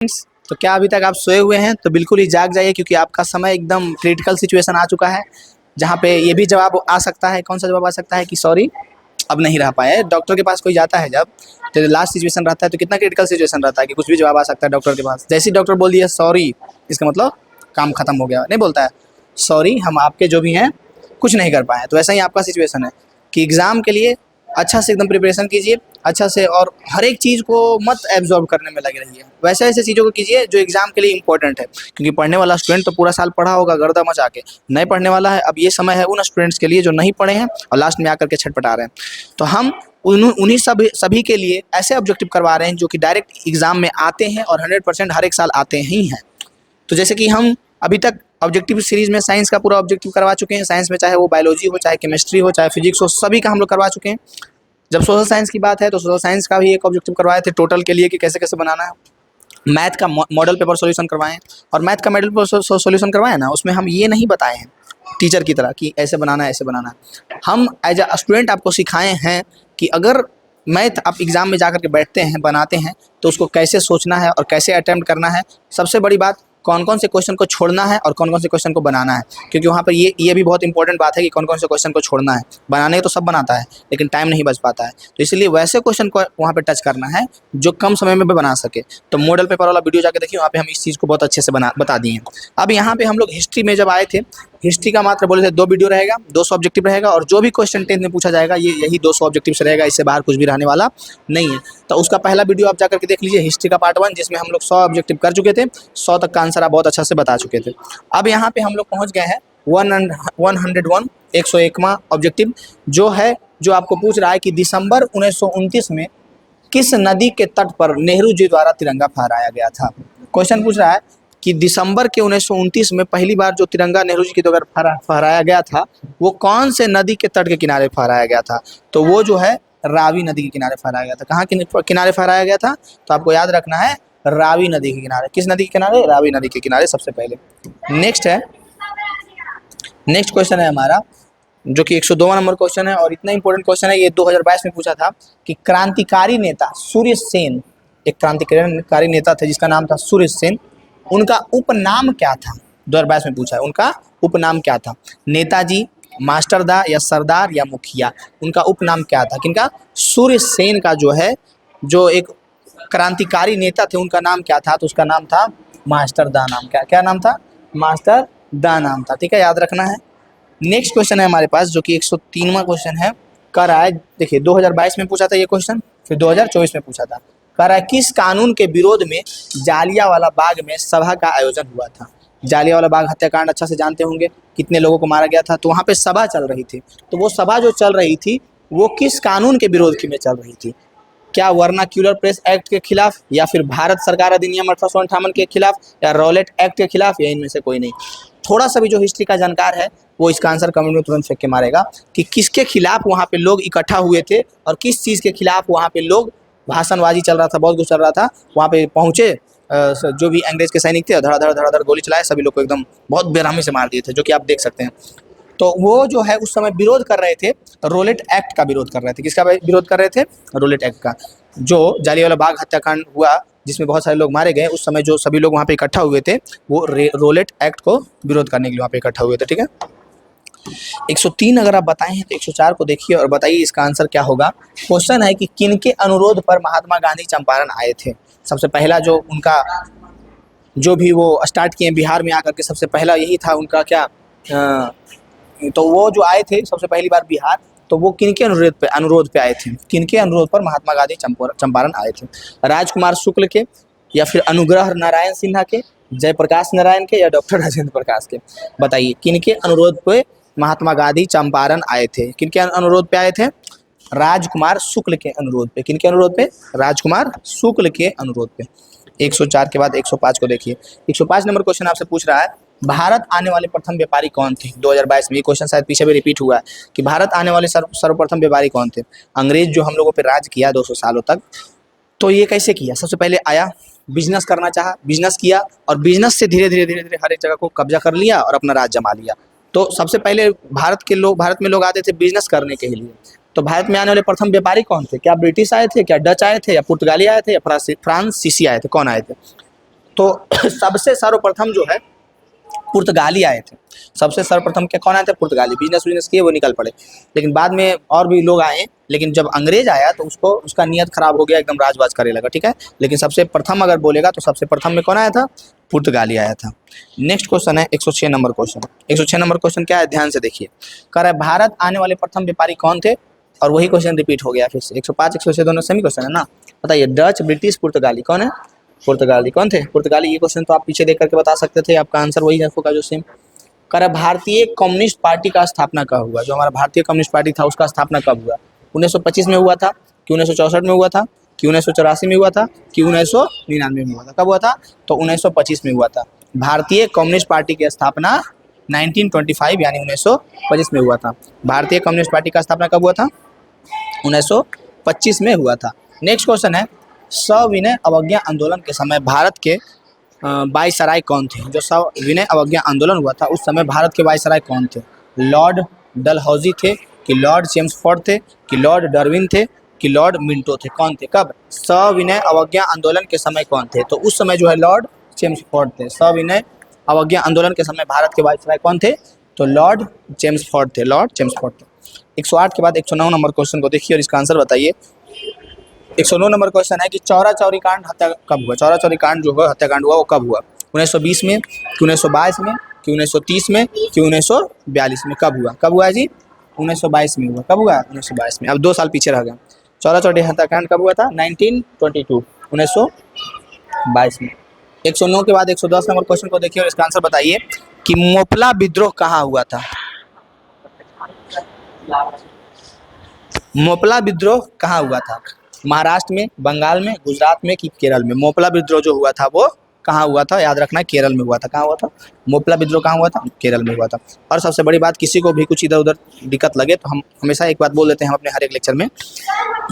तो क्या अभी तक आप सोए हुए हैं? तो बिल्कुल ही जाग जाइए, क्योंकि आपका समय एकदम क्रिटिकल सिचुएशन आ चुका है, जहाँ पे ये भी जवाब आ सकता है। कौन सा जवाब आ सकता है कि सॉरी अब नहीं रह पाए। डॉक्टर के पास कोई जाता है जब, तो लास्ट सिचुएशन रहता है, तो कितना क्रिटिकल सिचुएशन रहता है कि कुछ भी जवाब आ सकता है डॉक्टर के पास। जैसे ही डॉक्टर बोल दिया सॉरी, इसका मतलब काम खत्म हो गया। नहीं बोलता है सॉरी हम आपके जो भी हैं कुछ नहीं कर पाए। तो ऐसा ही आपका सिचुएशन है कि एग्ज़ाम के लिए अच्छा से एकदम प्रिपरेशन कीजिए अच्छा से, और हर एक चीज़ को मत एब्जॉर्ब करने में लगे रहिए। वैसे ऐसे चीज़ों को कीजिए जो एग्ज़ाम के लिए इंपॉर्टेंट है, क्योंकि पढ़ने वाला स्टूडेंट तो पूरा साल पढ़ा होगा गर्दा मचा के, नहीं पढ़ने वाला है। अब ये समय है उन स्टूडेंट्स के लिए जो नहीं पढ़े हैं और लास्ट में आकर के छटपटा रहे हैं। तो हम उन्हीं सभी के लिए ऐसे ऑब्जेक्टिव करवा रहे हैं जो कि डायरेक्ट एग्जाम में आते हैं और 100% हर एक साल आते ही हैं। तो जैसे कि हम अभी तक ऑब्जेक्टिव सीरीज में साइंस का पूरा ऑब्जेक्टिव करवा चुके हैं। साइंस में चाहे वो बायोलॉजी हो, चाहे केमिस्ट्री हो, चाहे फिजिक्स हो, सभी का हम लोग करवा चुके हैं। जब सोशल साइंस की बात है तो सोशल साइंस का भी एक ऑब्जेक्टिव करवाए थे टोटल के लिए कि कैसे कैसे बनाना है। मैथ का मॉडल पेपर सॉल्यूशन करवाएं, और मैथ का मॉडल पेपर सॉल्यूशन करवाएं ना, उसमें हम ये नहीं बताए हैं टीचर की तरह कि ऐसे बनाना है ऐसे बनाना है। हम एज अ स्टूडेंट आपको सिखाए हैं कि अगर मैथ आप एग्ज़ाम में जाकर के बैठते हैं बनाते हैं तो उसको कैसे सोचना है और कैसे अटैम्प्ट करना है। सबसे बड़ी बात, कौन कौन से क्वेश्चन को छोड़ना है और कौन कौन से क्वेश्चन को बनाना है, क्योंकि वहाँ पर ये भी बहुत इंपॉर्टेंट बात है कि कौन कौन से क्वेश्चन को छोड़ना है। बनाने तो सब बनाता है लेकिन टाइम नहीं बच पाता है, तो इसलिए वैसे क्वेश्चन को वहाँ पे टच करना है जो कम समय में भी बना सके। तो मॉडल पेपर वाला वीडियो जाके देखिए, वहाँ पे हम इस चीज़ को बहुत अच्छे से बता दिए हैं। अब यहाँ पे हम लोग हिस्ट्री में जब आए थे, हिस्ट्री का मात्र बोले थे 2 वीडियो रहेगा, 200 ऑब्जेक्टिव रहेगा, और जो भी क्वेश्चन 10th में पूछा जाएगा ये यही 200 ऑब्जेक्टिव से रहेगा, इससे बाहर कुछ भी रहने वाला नहीं है। तो उसका पहला वीडियो आप जाकर के देख लीजिए, हिस्ट्री का पार्ट 1, जिसमें हम लोग 100 ऑब्जेक्टिव कर चुके थे। 100 तक का आंसर आप बहुत अच्छा से बता चुके थे। अब यहाँ पे हम लोग पहुँच गए हैं 101 101वां ऑब्जेक्टिव, जो आपको पूछ रहा है कि दिसंबर 1929 में किस नदी के तट पर नेहरू जी द्वारा तिरंगा फहराया गया था। क्वेश्चन पूछ रहा है कि दिसंबर के 1929 में पहली बार जो तिरंगा नेहरू जी के द्वारा फहराया गया था वो कौन से नदी के तट के किनारे फहराया गया था। तो वो जो है रावी नदी के किनारे फहराया गया था। कहाँ के किनारे फहराया गया था? तो आपको याद रखना है रावी नदी के किनारे। किस नदी के किनारे? रावी नदी के किनारे सबसे पहले। नेक्स्ट क्वेश्चन है हमारा, जो कि 102वां नंबर क्वेश्चन है, और इतना इंपॉर्टेंट क्वेश्चन है ये 2022 में पूछा था कि क्रांतिकारी नेता सूर्य सेन, एक क्रांतिकारी नेता थे जिसका नाम था सूर्य सेन, उनका उपनाम क्या था? 2022 में पूछा है उनका उपनाम क्या था। नेताजी, मास्टरदा, या सरदार, या मुखिया, उनका उपनाम क्या था? किनका? सूर्य सेन का जो है, जो एक क्रांतिकारी नेता थे, उनका नाम क्या था? तो उसका नाम था मास्टरदा। नाम क्या नाम था? मास्टरदा नाम था। ठीक है, याद रखना है। नेक्स्ट क्वेश्चन है हमारे पास, जो कि 103वां क्वेश्चन है। कह रहा है, देखिए 2022 में पूछा था ये क्वेश्चन, फिर 2024 में पूछा था। कह रहा है किस कानून के विरोध में जालियांवाला बाग में सभा का आयोजन हुआ था। जालियांवाला बाग हत्याकांड अच्छा से जानते होंगे, कितने लोगों को मारा गया था। तो वहाँ पे सभा चल रही थी, तो वो सभा जो चल रही थी वो किस कानून के विरोध में चल रही थी? क्या वर्नाक्यूलर प्रेस एक्ट के खिलाफ, या फिर भारत सरकार अधिनियम 1858 के खिलाफ, या रॉलेट एक्ट के खिलाफ, या इनमें से कोई नहीं? थोड़ा सा भी जो हिस्ट्री का जानकार है वो इसका आंसर कमेंट में तुरंत फेंक के मारेगा कि किसके खिलाफ वहाँ पे लोग इकट्ठा हुए थे और किस चीज़ के खिलाफ वहाँ पे लोग, भाषणबाजी चल रहा था, बहुत कुछ चल रहा था। वहाँ पे पहुँचे जो भी अंग्रेज के सैनिक थे, धड़ाधड़ गोली चलाए, सभी लोग को एकदम बहुत बेरहमी से मार दिए थे, जो कि आप देख सकते हैं। तो वो जो है उस समय विरोध कर रहे थे, रोलेट एक्ट का विरोध कर रहे थे। किसका विरोध कर रहे थे? रोलेट एक्ट का। जो जालियांवाला बाग हत्याकांड हुआ जिसमें बहुत सारे लोग मारे गए, उस समय जो सभी लोग वहाँ पे इकट्ठा हुए थे वो रोलेट एक्ट को विरोध करने के लिए वहाँ पे इकट्ठा हुए थे। ठीक है, 103 अगर आप बताए हैं तो 104 को देखिए और बताइए इसका आंसर क्या होगा। क्वेश्चन है कि किनके अनुरोध पर महात्मा गांधी चंपारण आए थे। सबसे पहला जो उनका जो भी वो स्टार्ट किए बिहार में आकर के, सबसे पहला यही था उनका क्या, तो वो जो आए थे सबसे पहली बार बिहार, तो वो किनके अनुरोध पे आए थे? किनके अनुरोध पर महात्मा गांधी चंपारण आए थे? राजकुमार शुक्ल के, या फिर अनुग्रह नारायण सिन्हा के, जयप्रकाश नारायण के, या डॉक्टर राजेंद्र प्रकाश के? बताइए किनके अनुरोध पे महात्मा गांधी चंपारण आए थे? किनके अनुरोध पे आए थे? राजकुमार शुक्ल के अनुरोध पे। किनके अनुरोध पे? राजकुमार शुक्ल के अनुरोध पे। 104 के बाद 105 को देखिए। 105 नंबर क्वेश्चन आपसे पूछ रहा है, भारत आने वाले प्रथम व्यापारी कौन थे? 2022 में ये क्वेश्चन शायद पीछे भी रिपीट हुआ है कि भारत आने वाले सर्वप्रथम व्यापारी कौन थे? अंग्रेज जो हम लोगों पे राज किया 200 सालों तक, तो ये कैसे किया? सबसे पहले आया, बिजनेस करना चाहा, बिजनेस किया, और बिजनेस से धीरे धीरे हर एक जगह को कब्जा कर लिया और अपना राज जमा लिया। तो सबसे पहले भारत में लोग आते थे बिजनेस करने के लिए। तो भारत में आने वाले प्रथम व्यापारी कौन थे? क्या ब्रिटिश आए थे, क्या डच आए थे, या पुर्तगाली आए थे, या फ्रांसीसी आए थे? कौन आए थे? तो सबसे सर्वप्रथम जो है पुर्तगाली आए थे। सबसे सर्वप्रथम क्या कौन आए थे? पुर्तगाली। बिजनेस किए वो निकल पड़े, लेकिन बाद में और भी लोग आए, लेकिन जब अंग्रेज आया तो उसको उसका नियत खराब हो गया, एकदम राजवाज करे लगा, ठीक है। लेकिन सबसे प्रथम अगर बोलेगा तो सबसे प्रथम में कौन आया था? पुर्तगाली आया था। नेक्स्ट क्वेश्चन है 106 नंबर क्वेश्चन। 106 नंबर क्वेश्चन क्या है, ध्यान से देखिए। कह रहा है भारत आने वाले प्रथम व्यापारी कौन थे? और वही क्वेश्चन रिपीट हो गया फिर से। 105 106 दोनों सेमी क्वेश्चन है ना। बताइए, डच, ब्रिटिश, पुर्तगाली, कौन है? पुर्तगाली। कौन थे? पुर्तगाली। ये क्वेश्चन तो आप पीछे देख करके बता सकते थे, आपका आंसर वही होगा जो सेम। कह रहा है भारतीय कम्युनिस्ट पार्टी का स्थापना कब हुआ? जो हमारा भारतीय कम्युनिस्ट पार्टी था उसका स्थापना कब हुआ? 1925 में हुआ था कि 1964 में हुआ था कि 1984 में हुआ था कि 1999 में हुआ था? कब हुआ था? तो 1925 में हुआ था। भारतीय कम्युनिस्ट पार्टी की स्थापना 1925 यानी 1925 में हुआ था। भारतीय कम्युनिस्ट पार्टी का स्थापना कब हुआ था? 1925 में हुआ था। नेक्स्ट क्वेश्चन है, सविनय अवज्ञा आंदोलन के समय भारत के वायसराय कौन थे? जो सविनय अवज्ञा आंदोलन हुआ था उस समय भारत के वायसराय कौन थे? लॉर्ड डलहौजी थे कि लॉर्ड चेम्सफोर्ड थे कि लॉर्ड डार्विन थे कि लॉर्ड मिंटो थे? कौन थे? कब? सविनय अवज्ञा आंदोलन के समय कौन थे? तो उस समय जो है लॉर्ड चेम्सफोर्ड थे। सविनय अवज्ञा आंदोलन के समय भारत के वायसराय कौन थे? तो लॉर्ड चेम्सफोर्ड थे, लॉर्ड चेम्सफोर्ड थे। 108 के बाद 109 नंबर क्वेश्चन को देखिए और इसका आंसर बताइए। 109 नंबर क्वेश्चन है कि चौरा चौरी कांड हत्या कब हुआ? चौरा चौरी कांड जो है हत्याकांड हुआ वो कब हुआ? 1920 में कि 1922 में कि 1930 में कि 1942 में? कब हुआ? कब हुआ है जी? 1922 में हुआ। कब हुआ? 1922 में। अब 2 साल पीछे रह गए। चौरा चौरी हत्याकांड कब हुआ था? 1922, 1922 में। 109 के बाद 110 नंबर क्वेश्चन को देखिए और इसका आंसर बताइए कि मोपला विद्रोह कहाँ हुआ था? मोपला विद्रोह कहाँ हुआ था? महाराष्ट्र में, बंगाल में, गुजरात में कि केरल में? मोपला विद्रोह जो हुआ था वो कहाँ हुआ था? याद रखना, केरल में हुआ था। कहाँ हुआ था? मोपला विद्रोह कहाँ हुआ था? केरल में हुआ था। और सबसे बड़ी बात, किसी को भी कुछ इधर उधर दिक्कत लगे तो हम हमेशा एक बात बोल देते हैं हम अपने हर एक लेक्चर में,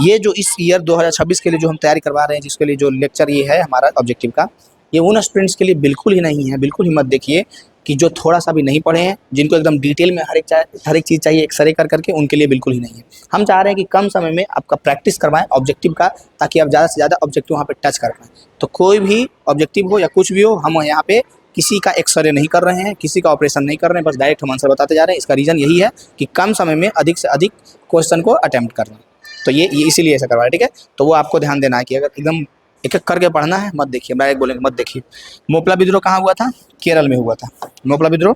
ये जो इस ईयर 2026 के लिए जो हम तैयारी करवा रहे हैं, जिसके लिए जो लेक्चर ये है हमारा ऑब्जेक्टिव का, ये उन स्टूडेंट्स के लिए बिल्कुल ही नहीं है। बिल्कुल ही मत देखिए कि जो थोड़ा सा भी नहीं पढ़े हैं, जिनको एकदम डिटेल में हर एक चीज़ चाहिए एक्सरे कर करके, उनके लिए बिल्कुल ही नहीं है। हम चाह रहे हैं कि कम समय में आपका प्रैक्टिस करवाएं ऑब्जेक्टिव का, ताकि आप ज़्यादा से ज़्यादा ऑब्जेक्टिव वहाँ पे टच कर पाएँ। तो कोई भी ऑब्जेक्टिव हो या कुछ भी हो, हम यहाँ पे किसी का एक्सरे नहीं कर रहे हैं, किसी का ऑपरेशन नहीं कर रहे हैं, बस डायरेक्ट हम आंसर बताते जा रहे हैं। इसका रीज़न यही है कि कम समय में अधिक से अधिक क्वेश्चन को अटैम्प्ट करना। तो ये इसीलिए ऐसा करवा रहे हैं, ठीक है। तो वो आपको ध्यान देना है कि अगर एकदम एक एक करके पढ़ना है, मत देखिए डायरेक्ट बोलेंगे मत देखिए। मोपला विद्रोह कहाँ हुआ था? केरल में हुआ था। मोपला विद्रोह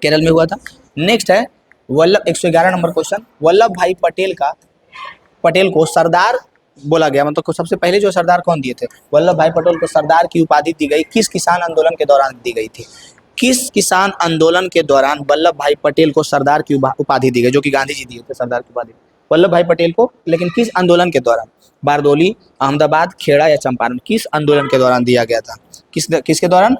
केरल में हुआ था। नेक्स्ट है वल्लभ, 111 नंबर क्वेश्चन। वल्लभ भाई पटेल को सरदार बोला गया, मतलब सबसे पहले जो सरदार कौन दिए थे? वल्लभ भाई पटेल को सरदार की उपाधि दी गई किस किसान आंदोलन के दौरान दी गई थी? किस किसान आंदोलन के दौरान वल्लभ भाई पटेल को सरदार की उपाधि दी गई, जो कि गांधी जी दिए थे सरदार की उपाधि वल्लभ भाई पटेल को, लेकिन किस आंदोलन के दौरान? बारदोली, अहमदाबाद, खेड़ा या चंपारण? किस आंदोलन के दौरान दिया गया था? किसके दौरान?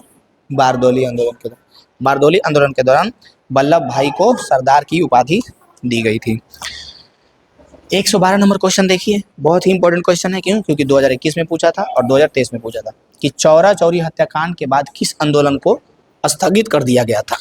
बारदोली आंदोलन के दौरान। बारदोली आंदोलन के दौरान वल्लभ भाई को सरदार की उपाधि दी गई थी। 112 नंबर क्वेश्चन देखिए, बहुत ही इंपॉर्टेंट क्वेश्चन है। क्यों? क्योंकि 2021 में पूछा था और 2023 में पूछा था कि चौरा चौरी हत्याकांड के बाद किस आंदोलन को स्थगित कर दिया गया था?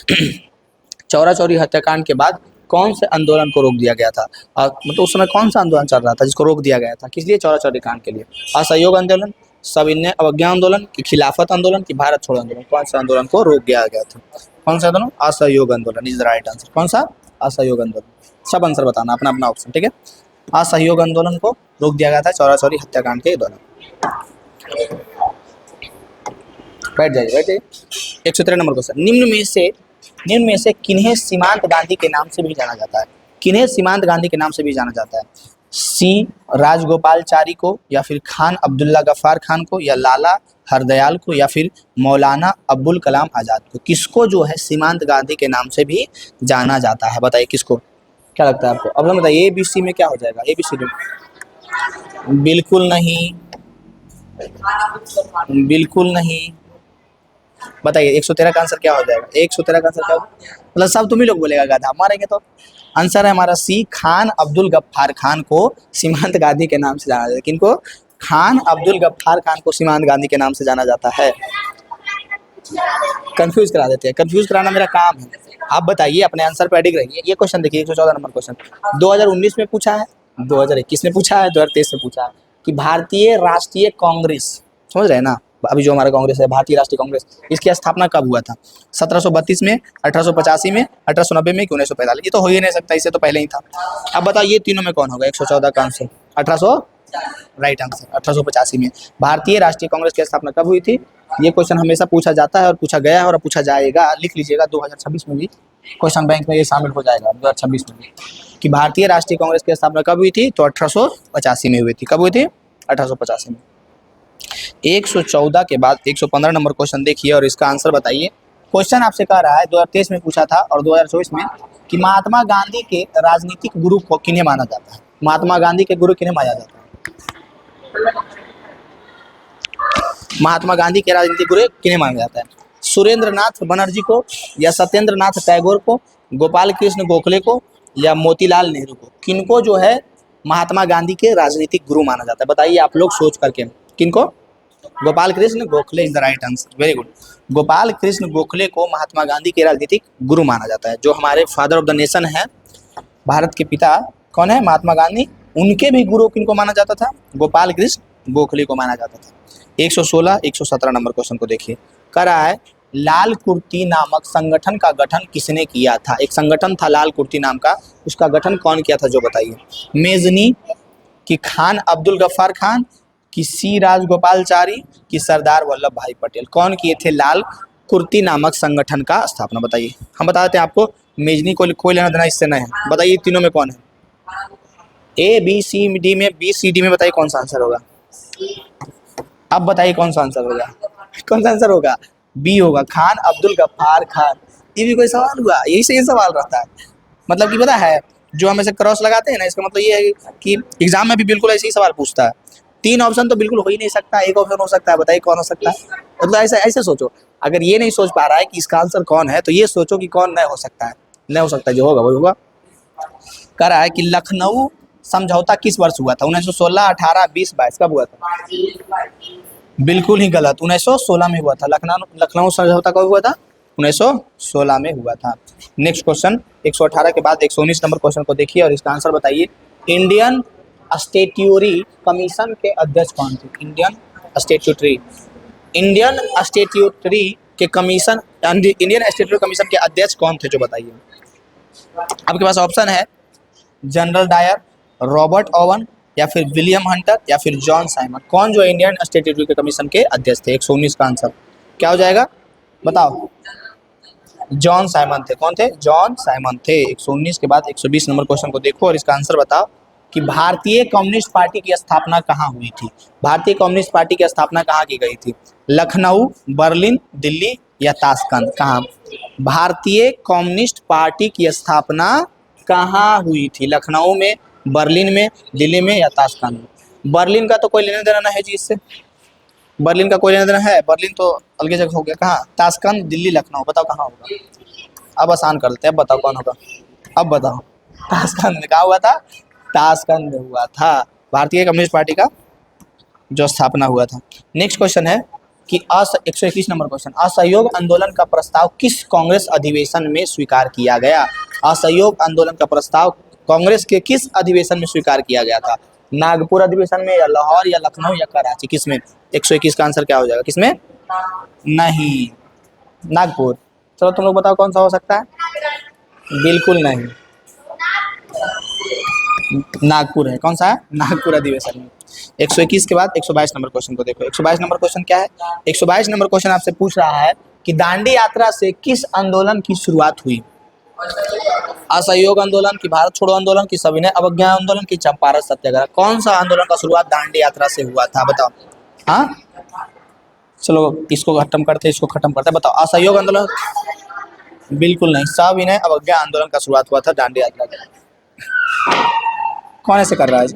चौरा चौरी हत्याकांड के बाद कौन से आंदोलन को रोक दिया गया था? मतलब उस समय कौन सा आंदोलन चल रहा था जिसको रोक दिया गया था? किस लिए? चौरा चौरी कांड के लिए। असहयोग आंदोलन, सविनय अवज्ञा आंदोलन कि खिलाफत आंदोलन कि भारत छोड़ो आंदोलन? कौन सा आंदोलन को रोक दिया गया था? कौन सा आंदोलन? असहयोग आंदोलन इज द राइट आंसर। कौन सा? असहयोग आंदोलन। सब आंसर बताना अपना अपना ऑप्शन, ठीक है। असहयोग आंदोलन को रोक दिया गया था चौरा चौरी हत्याकांड के दौरान। बैठ जाइए। 113 नंबर क्वेश्चन। निम्न में से किन्हें सीमांत गांधी के नाम से भी जाना जाता है? किन्हें सीमांत गांधी के नाम से भी जाना जाता है? सी राजगोपालचारी को, या फिर खान अब्दुल्ला गफ्फार खान को, या लाला हरदयाल को, या फिर मौलाना अब्बुल कलाम आज़ाद को? किसको जो है सीमांत गांधी के नाम से भी जाना जाता है? बताइए किसको, क्या लगता है आपको? अब हम बताइए ABC में क्या हो जाएगा? ABCD में बिल्कुल नहीं, बिल्कुल नहीं। बताइए 113 का आंसर क्या हो जाएगा? 113 का आंसर क्या होगा? मतलब सब तुम ही लोग बोलेगा, गाधा मारेंगे तो। आंसर है हमारा सी, खान अब्दुल गफ्फार खान को सीमांत गांधी के नाम से जाना जाता है। किनको? खान अब्दुल गफ्फार खान को सीमांत गांधी के नाम से जाना जाता है। कंफ्यूज करा देते हैं, कंफ्यूज कराना मेरा काम है। आप बताइए, अपने आंसर पे अडिग रहिए। ये क्वेश्चन देखिए, 114 नंबर क्वेश्चन 2019 में पूछा है, 2021 में पूछा है, 2023 में पूछा है कि भारतीय राष्ट्रीय कांग्रेस, समझ रहे हैं ना, अभी जो हमारा कांग्रेस है, भारतीय राष्ट्रीय कांग्रेस, इसकी स्थापना कब हुआ था? 1732 में, 1885 में, 1890 में कि 1945? ये तो हो ही नहीं सकता, इससे तो पहले ही था। अब बताओ ये तीनों में कौन होगा? 114 का आंसर 1800, राइट आंसर 1885 में। भारतीय राष्ट्रीय कांग्रेस की स्थापना कब हुई थी? ये क्वेश्चन हमेशा पूछा जाता है और पूछा गया है और पूछा जाएगा। लिख लीजिएगा 2026 में भी क्वेश्चन बैंक में ये शामिल हो जाएगा 2026 में भी, कि भारतीय राष्ट्रीय कांग्रेस की स्थापना कब हुई थी? तो 1885 में हुई थी। कब हुई थी? 1885 में। 114 के बाद 115 नंबर क्वेश्चन देखिए और इसका आंसर बताइए। क्वेश्चन आपसे कह रहा है 2023 में पूछा था और 2024 में कि महात्मा गांधी के राजनीतिक गुरु को किन्हें माना जाता है? महात्मा गांधी के गुरु किन्हें माना जाता है? महात्मा गांधी के राजनीतिक गुरु किन्हें माना जाता है? सुरेंद्र नाथ बनर्जी को, या सत्येंद्र नाथ टैगोर को, गोपाल कृष्ण गोखले को, या मोतीलाल नेहरू को? किनको जो है महात्मा गांधी के राजनीतिक गुरु माना जाता है? बताइए आप लोग सोच करके। किनको? Gopal Krishna Gokhale is the right answer, very good. Gopal Krishna Gokhale को महात्मा गांधी के राजनीतिक गुरु माना जाता है। जो हमारे फादर ऑफ द नेशन है, भारत के पिता कौन है? महात्मा गांधी। उनके भी गुरु किनको माना जाता था? गोपाल कृष्ण गोखले को माना जाता था। 116, 117 नंबर क्वेश्चन को देखिए। कह रहा है लाल कुर्ती नामक संगठन का गठन किसने किया था? एक संगठन था लाल कुर्ती नाम का, उसका गठन कौन किया था जो बताइए? मेजनी, कि खान अब्दुल गफ्फार खान, कि सी राजगोपालचारी, कि सरदार वल्लभ भाई पटेल? कौन किए थे लाल कुर्ती नामक संगठन का स्थापना? बताइए। हम बता देते हैं आपको, मेजनी को कोई लेना देना इससे नहीं है। बताइए तीनों में कौन है? ए बी सी डी में, बी सी डी में बताइए कौन सा आंसर होगा? अब बताइए कौन सा आंसर होगा? कौन सा आंसर होगा? बी होगा, खान अब्दुल गफ्फार खान। ये भी कोई सवाल हुआ? यही से ये सवाल रहता है। मतलब कि पता है जो हम ऐसे क्रॉस लगाते हैं ना, इसका मतलब ये है कि एग्जाम में भी बिल्कुल ऐसे ही सवाल पूछता है। 3 ऑप्शन तो बिल्कुल हो ही नहीं सकता, एक ऑप्शन हो सकता है। बताइए कौन हो सकता है? मतलब ऐसे ऐसे सोचो। अगर ये नहीं सोच पा रहा है कि इसका आंसर कौन है, तो ये सोचो कि कौन नहीं हो सकता है। नहीं हो सकता, जो होगा वही होगा। कह रहा है कि लखनऊ समझौता किस वर्ष हुआ था? 1916, 18, 20, 22? कब हुआ था? बिल्कुल ही गलत, 1916 में हुआ था। लखनऊ समझौता कब हुआ था? 1916 में हुआ था। नेक्स्ट क्वेश्चन 118 के बाद 119 नंबर क्वेश्चन को देखिए और इसका आंसर बताइए। इंडियन स्टैट्यूटरी कमीशन के अध्यक्ष कौन थे? इंडियन स्टैट्यूटरी के कमीशन, इंडियन स्टैट्यूटरी कमीशन के अध्यक्ष कौन थे जो बताइए? आपके पास ऑप्शन है जनरल डायर, रॉबर्ट ओवन, या फिर विलियम हंटर, या फिर जॉन साइमन। कौन जो इंडियन स्टैट्यूटरी कमीशन के अध्यक्ष थे? 119 का आंसर क्या हो जाएगा? बताओ। जॉन साइमन थे। कौन थे? जॉन साइमन थे। 119 के बाद 120 नंबर क्वेश्चन को देखो और इसका आंसर बताओ कि भारतीय कम्युनिस्ट पार्टी की स्थापना कहाँ हुई थी? भारतीय कम्युनिस्ट पार्टी की स्थापना कहाँ की गई थी? लखनऊ, बर्लिन, दिल्ली, या ताशकंद? कहाँ? भारतीय कम्युनिस्ट पार्टी की स्थापना कहाँ हुई थी? लखनऊ में, बर्लिन में, दिल्ली में, या ताशकंद में? बर्लिन का तो कोई लेना देना नहीं है जी इससे। बर्लिन का कोई लेना देना है? बर्लिन तो अलग जगह हो गया। कहाँ? ताशकंद, दिल्ली, लखनऊ? बताओ कहाँ होगा? अब आसान कर देते हैं। अब बताओ कौन होगा? अब बताओ। ताशकंद में। कहाँ हुआ था? ताशकंद में हुआ था भारतीय कम्युनिस्ट पार्टी का जो स्थापना हुआ था। नेक्स्ट क्वेश्चन है कि 121 नंबर क्वेश्चन, असहयोग आंदोलन का प्रस्ताव किस कांग्रेस अधिवेशन में स्वीकार किया गया? असहयोग आंदोलन का प्रस्ताव कांग्रेस के किस अधिवेशन में स्वीकार किया गया था? नागपुर अधिवेशन में, या लाहौर, या लखनऊ, या कराची? किसमें? 121 का आंसर क्या हो जाएगा? किसमें? नहीं, नागपुर। चलो तुम लोग बताओ कौन सा हो सकता है? बिल्कुल नहीं, नागपुर है। कौन सा है? नागपुर अधिवेशन में। 121 के बाद 122 नंबर क्वेश्चन को देखो। 122 नंबर क्वेश्चन क्या है? 122 नंबर क्वेश्चन आपसे पूछ रहा है कि दांडी यात्रा से किस आंदोलन की शुरुआत हुई? असहयोग आंदोलन, की भारत छोड़ो आंदोलन, की सविनय अवज्ञा आंदोलन, की चंपारण सत्याग्रह? कौन सा आंदोलन का शुरुआत दांडी यात्रा से हुआ था? बताओ। हाँ चलो इसको खत्म करते, इसको खत्म करते। बताओ। असहयोग आंदोलन? बिल्कुल नहीं, सविनय अवज्ञा आंदोलन का शुरुआत हुआ था दांडी यात्रा का। कौन ऐसे कर रहा है?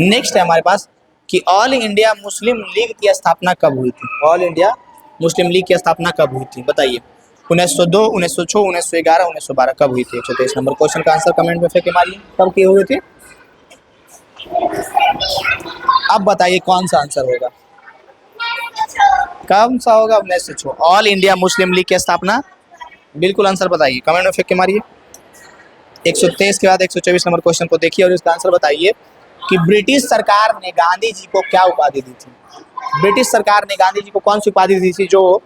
नेक्स्ट है हमारे पास कि ऑल इंडिया मुस्लिम लीग की स्थापना कब हुई थी? ऑल इंडिया मुस्लिम लीग की स्थापना कब हुई थी? बताइए। 1902, 1906, 1911, 1912? कब हुई थी? 123 नंबर क्वेश्चन का आंसर कमेंट में फेंक मारिए। कब की हुई थी? अब बताइए कौन सा आंसर होगा? कौन सा होगा? 1906। ऑल इंडिया मुस्लिम लीग की स्थापना बिल्कुल आंसर बताइए, कमेंट में फेंक के मारिए। 123 के बाद 124 नंबर क्वेश्चन को देखिए और इसका आंसर बताइए कि ब्रिटिश सरकार ने गांधी जी को क्या उपाधि दी थी? ब्रिटिश सरकार ने गांधी जी को कौन सी उपाधि दी थी जो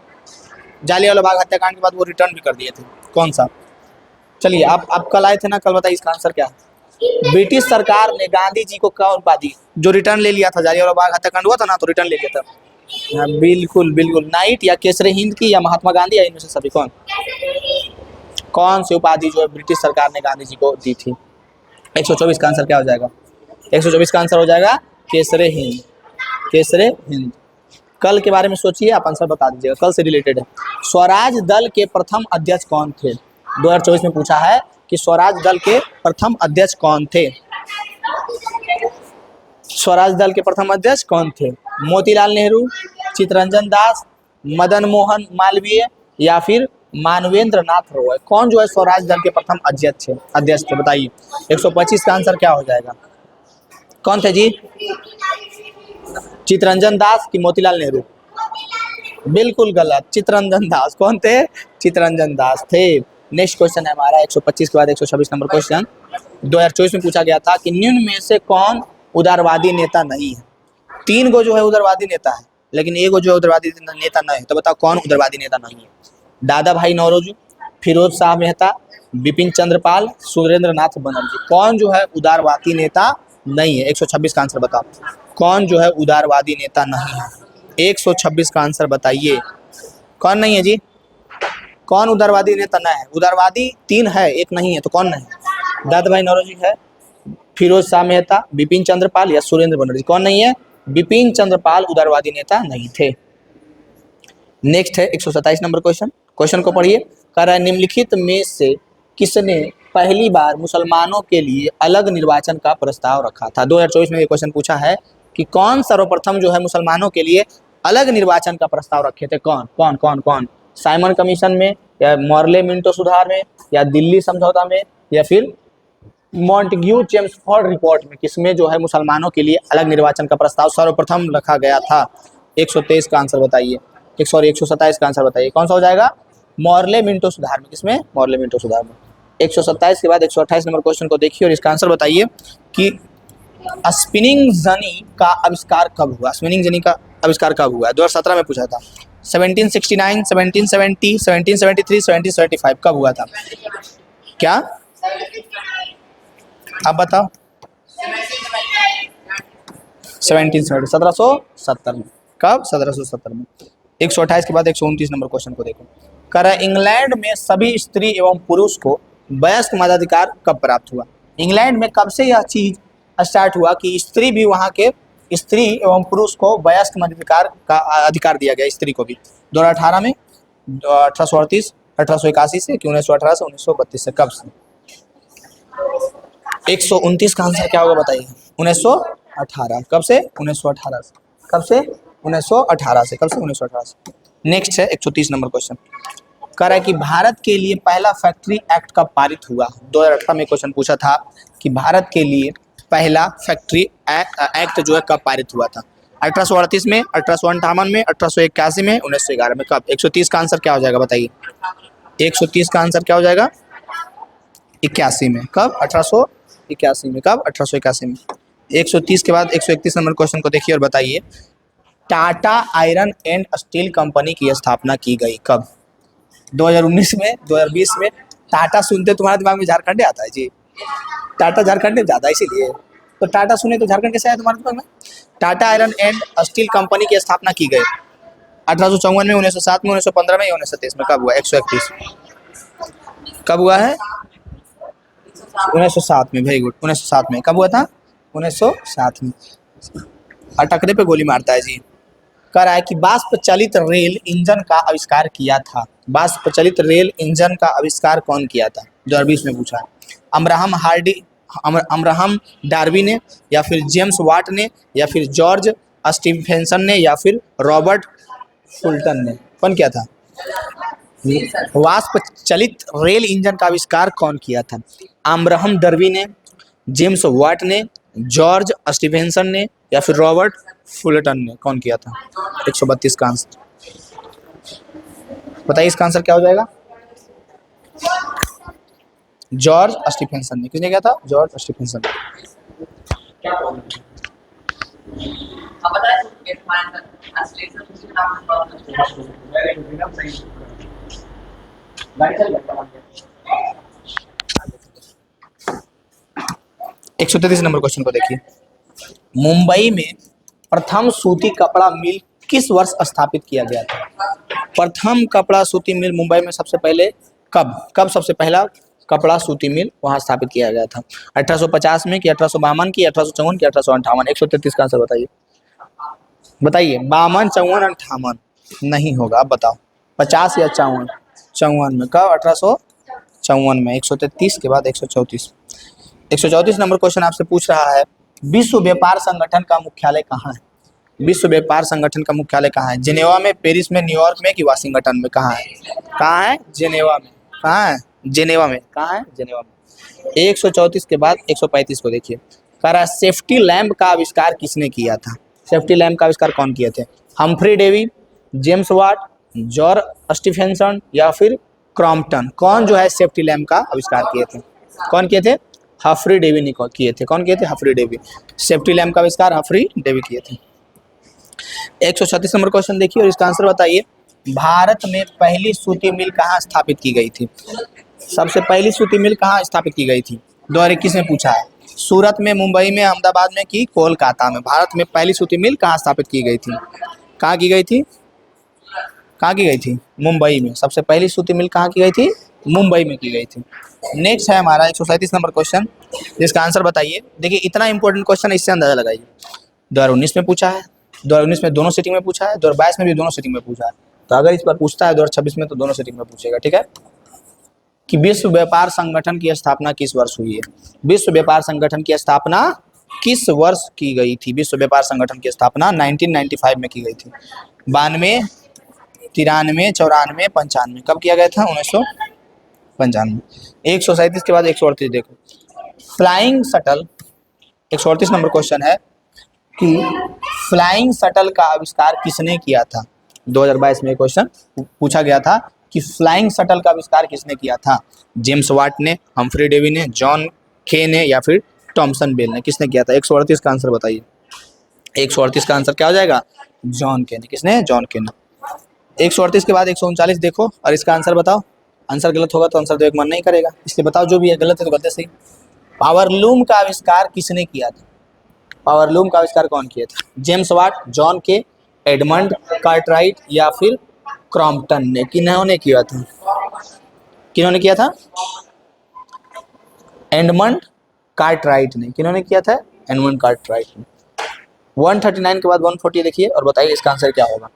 जालियांवाला बाग हत्याकांड के बाद वो रिटर्न भी कर दिए थे? कौन सा? चलिए आप कल आए थे ना, कल बताइए इसका आंसर क्या है। ब्रिटिश सरकार ने गांधी जी को कौन उपाधि, जो रिटर्न ले लिया था, जालियांवाला बाग हत्याकांड हुआ था ना तो रिटर्न ले लिया था। हाँ, बिल्कुल बिल्कुल, नाइट या केसरे हिंद की या महात्मा गांधी या इनमें से सभी, कौन सी उपाधि जो है ब्रिटिश सरकार ने गांधी जी को दी थी? 124 का आंसर क्या हो जाएगा? 124 का आंसर हो जाएगा केसरे हिंद, केसरे हिंद। कल के बारे में सोचिए, आप आंसर बता दीजिएगा, कल से रिलेटेड है। स्वराज दल के प्रथम अध्यक्ष कौन थे? 2024 में पूछा है कि स्वराज दल के प्रथम अध्यक्ष कौन थे? स्वराज दल के प्रथम अध्यक्ष कौन थे? मोतीलाल नेहरू, चित्तरंजन दास, मदन मोहन मालवीय या फिर मानवेंद्र नाथ रॉय? कौन जो है स्वराज दल के प्रथम अध्यक्ष थे बताइए। 125 का आंसर क्या हो जाएगा? कौन थे जी? चित्तरंजन दास कि मोतीलाल नेहरू? बिल्कुल गलत, चित्तरंजन दास। कौन थे? चित्तरंजन दास थे। नेक्स्ट क्वेश्चन है हमारा 125 के बाद 126 नंबर क्वेश्चन। 2024 में पूछा गया था कि निम्न में से कौन उदारवादी नेता नहीं है? 3 गो जो है उदारवादी नेता है, लेकिन एक गो जो है उदारवादी नेता नहीं है, तो बताओ कौन उदारवादी नेता नहीं है? दादा भाई नौरोजी, फिरोज शाह मेहता, बिपिन चंद्र पाल, सुरेंद्र नाथ बनर्जी। कौन जो है उदारवादी नेता नहीं है? 126 का आंसर बताओ, कौन जो है उदारवादी नेता नहीं है? 126 का आंसर बताइए, कौन नहीं है जी? कौन उदारवादी नेता नहीं है? उदारवादी 3 है, एक नहीं है, तो कौन नहीं है? दादा भाई नौरोजी है, फिरोज शाह मेहता, बिपिन चंद्र पाल या सुरेंद्र बनर्जी? कौन नहीं है? बिपिन चंद्र पाल उदारवादी नेता नहीं थे। नेक्स्ट है 127 नंबर क्वेश्चन को पढ़िए। कह रहा है निम्नलिखित में से किसने पहली बार मुसलमानों के लिए अलग निर्वाचन का प्रस्ताव रखा था? 2024 में ये क्वेश्चन पूछा है कि कौन सर्वप्रथम जो है मुसलमानों के लिए अलग निर्वाचन का प्रस्ताव रखे थे? कौन कौन कौन कौन? साइमन कमीशन में, या मॉर्ले मिंटो सुधार में, या दिल्ली समझौता में, या फिर मॉन्टेग्यू चेम्सफोर्ड रिपोर्ट में? किसमें जो है मुसलमानों के लिए अलग निर्वाचन का प्रस्ताव सर्वप्रथम रखा गया था? 123 का आंसर बताइए, 127 का आंसर बताइए, कौन सा हो जाएगा? मॉर्ले मिंटो सुधार में। किसमें? मॉर्ले मिंटो सुधार में। 127 के बाद 128 नंबर क्वेश्चन को देखिए और इसका आंसर बताइए कि स्पिनिंग जनी का आविष्कार कब हुआ? स्पिनिंग जनी का आविष्कार कब हुआ? 2017 में पूछा था। 1769, 1770, 1773, 1775 कब हुआ था? क्या आप बताओ? 1770 में। कब? 1770 में। 128 के बाद 129 नंबर क्वेश्चन को देखो। कह रहा है इंग्लैंड में सभी स्त्री एवं पुरुष को वयस्क मताधिकार कब प्राप्त हुआ? इंग्लैंड में कब से यह चीज स्टार्ट हुआ कि स्त्री भी वहाँ के स्त्री एवं पुरुष को वयस्क मताधिकार का अधिकार दिया गया? स्त्री को भी 2018 में, 1838, 1881 से कि 1918 से 1932 से? कब से? 129 का आंसर क्या होगा बताइए? 1918। कब से? 1918 से। कब से? 1918 से। कब से? 1918 से। नेक्स्ट है 130 नंबर क्वेश्चन। कह रहा है कि भारत के लिए पहला फैक्ट्री एक्ट कब पारित हुआ? 2018 में क्वेश्चन पूछा था कि भारत के लिए पहला फैक्ट्री एक्ट जो है कब पारित हुआ था? 1838 में, 1858 में, 1881 में, 1911 में? कब? 130 का आंसर क्या हो जाएगा बताइए? 130 का आंसर क्या हो जाएगा? 81 में। कब? 1881 में। कब? 1881 में। 130 के बाद 131 नंबर क्वेश्चन को देखिए और बताइए Tata iron and steel company की स्थापना की गई कब? 2019 में, 2020 में? टाटा सुनते तुम्हारे दिमाग में झारखंड आता है जी? टाटा झारखंड में ज़्यादा, इसीलिए तो टाटा सुने तो झारखंड कैसे आया तुम्हारे दिमाग में? Tata iron and steel company की स्थापना की गई 1854 में, 1907 में, 1915 में या 1923 में? कब हुआ? 131 कब हुआ है? 1907 में। वेरी गुड, 1907 में। कब हुआ था? 1907 में। अटकने पे गोली मारता है जी। कह रहा है कि वाष्प चलित रेल इंजन का आविष्कार किया था। वाष्प चलित रेल इंजन का आविष्कार कौन किया था? 2020 में पूछा है। अब्राहम डार्बी ने, या फिर जेम्स वाट ने, या फिर जॉर्ज स्टीफेंसन ने, या फिर रॉबर्ट फुल्टन ने? कौन किया था? वाष्प चलित रेल इंजन का आविष्कार कौन किया था? अब्राहम डार्बी ने, जेम्स वाट ने, जॉर्ज स्टीफेंसन ने, या फिर रॉबर्ट फुल्टन ने? कौन किया था? 132 का आंसर बताइए, इसका आंसर क्या हो जाएगा? जॉर्ज स्टीफेंसन ने। किसने किया था? George Stephenson. अब बताएं तो गेट फाइंड ट्रांसलेशन उसके नाम से बात करते हैं। वेरी गुड, एकदम सही। गाड़ी चल रहा है। 133 नंबर क्वेश्चन को देखिए। मुंबई में प्रथम सूती कपड़ा मिल किस वर्ष स्थापित किया गया था? प्रथम कपड़ा सूती मिल मुंबई में सबसे पहले कब कब सबसे पहला कपड़ा सूती मिल वहां स्थापित किया गया था? 1850 में कि 1852 की, 1854 की, 1858? 133 का आंसर बताइए। बताइए, 52, 54, 58? नहीं होगा, आप बताओ। 50 या 54? 54 में। कब? 1854 में। 133 के बाद 134। 134 नंबर क्वेश्चन आपसे पूछ रहा है, विश्व व्यापार संगठन का मुख्यालय कहाँ है? विश्व व्यापार संगठन का मुख्यालय कहाँ है? जिनेवा में, पेरिस में, न्यूयॉर्क में कि वाशिंगटन में? कहाँ है? कहाँ है? जिनेवा में। कहाँ है? जिनेवा में। कहाँ है? जिनेवा में। 134 के बाद 135 को देखिए। कह रहा है सेफ्टी लैम्प का आविष्कार किसने किया था? सेफ्टी लैम्प का आविष्कार कौन किए थे? Humphry Davy, James Watt, George Stephenson या फिर क्रॉम्पटन? कौन जो है सेफ्टी लैम्प का आविष्कार किए थे? कौन किए थे? हम्फ्री डेवी ने किए थे। कौन किए थे? Humphry Davy. सेफ्टी लैम्प का आविष्कार हम्फ्री डेवी किए थे। 136 नंबर क्वेश्चन देखिए और इसका आंसर बताइए। भारत में पहली सूती मिल कहाँ स्थापित की गई थी? सबसे पहली सूती मिल कहाँ स्थापित की गई थी? 2021 में पूछा है। सूरत में, मुंबई में, अहमदाबाद में कि कोलकाता में? भारत में पहली सूती मिल कहाँ स्थापित की गई थी? कहाँ की गई थी? कहाँ की गई थी? मुंबई में। सबसे पहली सूती मिल कहाँ की गई थी? मुंबई में की गई थी। नेक्स्ट है हमारा 137 नंबर क्वेश्चन, जिसका आंसर बताइए। देखिए इतना इंपॉर्टेंट क्वेश्चन, इससे अंदाजा लगाइए। 2019 में पूछा है, 2019 में दोनों सिटिंग में पूछा है, 2022 में भी दोनों सिटिंग में पूछा है। तो अगर इस पर पूछता है 2026 में, तो दोनों सिटिंग में पूछेगा। ठीक है, कि विश्व व्यापार संगठन की स्थापना किस वर्ष हुई है? विश्व व्यापार संगठन की स्थापना किस वर्ष की गई थी? विश्व व्यापार संगठन की स्थापना 1995 में की गई थी। 92, 93, 94, 95? कब किया गया था? 1995। 137 के बाद 138 देखो। फ्लाइंग शटल, 138 नंबर क्वेश्चन है कि फ्लाइंग शटल का आविष्कार किसने किया था? 2022 में क्वेश्चन पूछा गया था कि फ्लाइंग शटल का आविष्कार किसने किया था? जेम्स वाट ने, हम्फ्री डेवी ने, जॉन के ने या फिर थॉमसन बेल ने? किसने किया था? 138 का आंसर बताइए। 138 का आंसर क्या हो जाएगा? जॉन के ने। किसने? जॉन के ने। 138 के बाद 139 देखो और इसका आंसर बताओ। आंसर गलत होगा तो आंसर तो एक मन नहीं करेगा, इसलिए बताओ जो भी है, गलत है तो गलत है, सही। पावरलूम का आविष्कार किसने किया था? पावरलूम का आविष्कार कौन किया था? जेम्स वाट, जॉन के, एडमंड कार्टराइट या फिर क्रॉम्पटन ने? किन्होंने किया था? किन्होंने किया था? एडमंड कार्टराइट ने। किन्होंने किया था? एडमंड कार्टराइट ने। 139 के बाद 140 देखिए और बताइए इसका आंसर क्या होगा।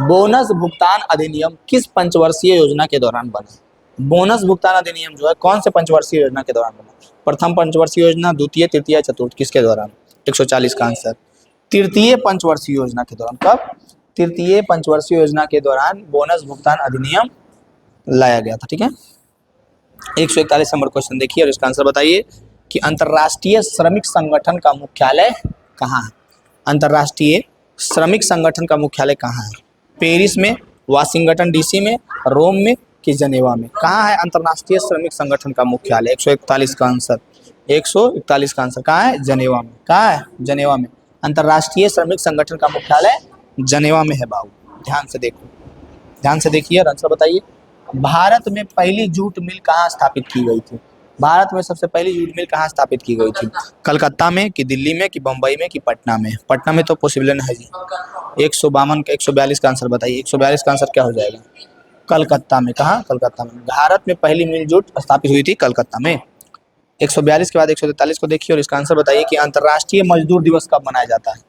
बोनस भुगतान अधिनियम किस पंचवर्षीय योजना के दौरान बना? बोनस भुगतान अधिनियम जो है कौन से पंचवर्षीय योजना के दौरान बना? प्रथम पंचवर्षीय योजना, द्वितीय, तृतीय, चतुर्थ? किसके दौरान? 140 का आंसर तृतीय पंचवर्षीय योजना के दौरान। कब? तृतीय पंचवर्षीय योजना के दौरान बोनस भुगतान अधिनियम लाया गया था। ठीक है, 141 नंबर क्वेश्चन देखिए और इसका आंसर बताइए कि अंतर्राष्ट्रीय श्रमिक संगठन का मुख्यालय कहाँ है? अंतर्राष्ट्रीय श्रमिक संगठन का मुख्यालय कहाँ है? पेरिस में, वाशिंगटन डीसी में, रोम में कि जनेवा में? कहाँ है अंतर्राष्ट्रीय श्रमिक संगठन का मुख्यालय? 141 का आंसर, 141 का आंसर कहाँ है? जनेवा में। कहाँ है? जनेवा में। अंतर्राष्ट्रीय श्रमिक संगठन का मुख्यालय जनेवा में है बाबू। ध्यान से देखो, ध्यान से देखिए और आंसर बताइए। भारत में पहली जूट मिल कहाँ स्थापित की गई थी? भारत में सबसे पहली जूट मिल कहाँ स्थापित की गई थी? कलकत्ता में कि दिल्ली में कि बम्बई में कि पटना में? पटना में तो पॉसिबल नहीं है जी। 152 का 142 का आंसर बताइए। 142 का आंसर क्या हो जाएगा? कलकत्ता में। कहाँ? कलकत्ता में। भारत में पहली मिल जूट स्थापित हुई थी कलकत्ता में। 142 के बाद 143 को देखिए और इसका आंसर बताइए कि अंतर्राष्ट्रीय मजदूर दिवस कब मनाया जाता है?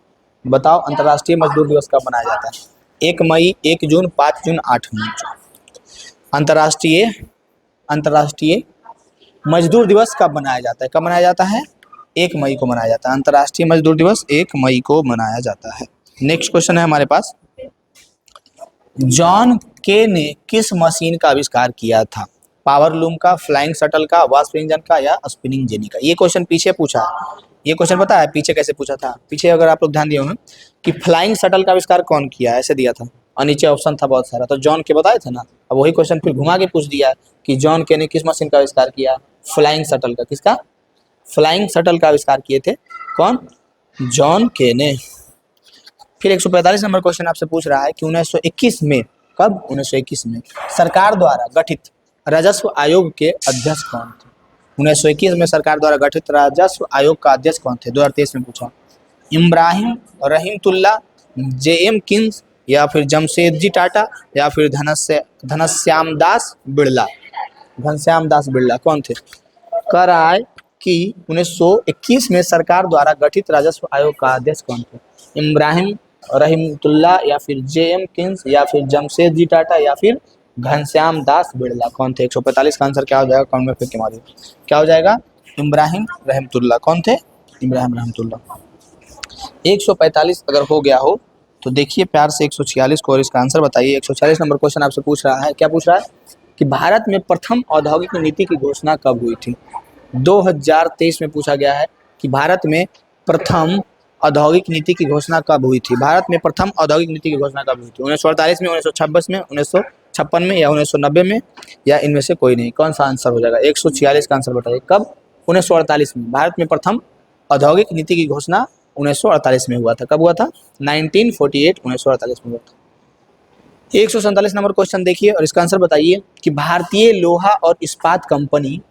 बताओ, अंतर्राष्ट्रीय मजदूर दिवस कब मनाया जाता है? 1 मई, 1 जून, 5 जून, 8 जून? अंतर्राष्ट्रीय अंतर्राष्ट्रीय मजदूर दिवस कब मनाया जाता है? कब मनाया जाता है? 1 मई को मनाया जाता है। अंतर्राष्ट्रीय मजदूर दिवस 1 मई को मनाया जाता है। नेक्स्ट क्वेश्चन है हमारे पास, जॉन के ने किस मशीन का आविष्कार किया था? पावर लूम का, फ्लाइंग शटल का, वास्प इंजन का या स्पिनिंग जेनी का? ये क्वेश्चन पीछे पूछा है। ये क्वेश्चन पता है पीछे कैसे पूछा था? पीछे अगर आप लोग ध्यान दिए होंगे कि फ्लाइंग शटल का आविष्कार कौन किया, ऐसे दिया था और नीचे ऑप्शन था बहुत सारा, तो जॉन के बताए थे ना। अब वही क्वेश्चन फिर घुमा के पूछ दिया कि जॉन के ने किस मशीन का आविष्कार किया? फ्लाइंग शटल का। किसका? फ्लाइंग शटल का आविष्कार किए थे कौन? जॉन के ने। फिर 145 नंबर क्वेश्चन आपसे पूछ रहा है कि 1921 में, कब, 1921 में सरकार द्वारा गठित राजस्व आयोग के अध्यक्ष कौन थे? 1921 में सरकार द्वारा गठित राजस्व आयोग का अध्यक्ष कौन थे? 2023 में पूछा। इब्राहिम रहीमतुल्ला, JM किन्स, या फिर जमशेदजी टाटा, या फिर घनश्याम दास बिड़ला। घनश्याम दास बिड़ला कौन थे? कह रहा है कि 1921 में सरकार द्वारा गठित राजस्व आयोग का अध्यक्ष कौन थे? इब्राहिम रहीमतुल्ला, या फिर JM किन्स, या फिर जमशेदजी टाटा, या फिर घनश्याम दास बिड़ला। कौन थे? 145 का आंसर क्या हो जाएगा? कमेंट में फिर के मारिए। क्या हो जाएगा? इब्राहिम रहीमतुल्ला। कौन थे? इब्राहिम रहीमतुल्ला। 145 अगर हो गया हो तो देखिए प्यार से 146 को और इसका आंसर बताइए। 146 नंबर क्वेश्चन आपसे पूछ रहा है, क्या पूछ रहा है कि भारत में प्रथम औद्योगिक नीति की घोषणा कब हुई थी? 2023 में पूछा गया है कि भारत में प्रथम औद्योगिक नीति की घोषणा कब हुई थी? भारत में प्रथम औद्योगिक नीति की घोषणा कब हुई थी? 1948 में, 1926 में, 1956 में, या 1990 में, या इनमें से कोई नहीं? कौन सा आंसर हो जाएगा? 146 का आंसर बताइए। कब? 1948 में भारत में प्रथम औद्योगिक नीति की घोषणा 1948 में हुआ था। कब हुआ था? 1948, 1948 में हुआ था। 147 नंबर क्वेश्चन देखिए और इसका आंसर बताइए कि भारतीय लोहा और इस्पात कंपनी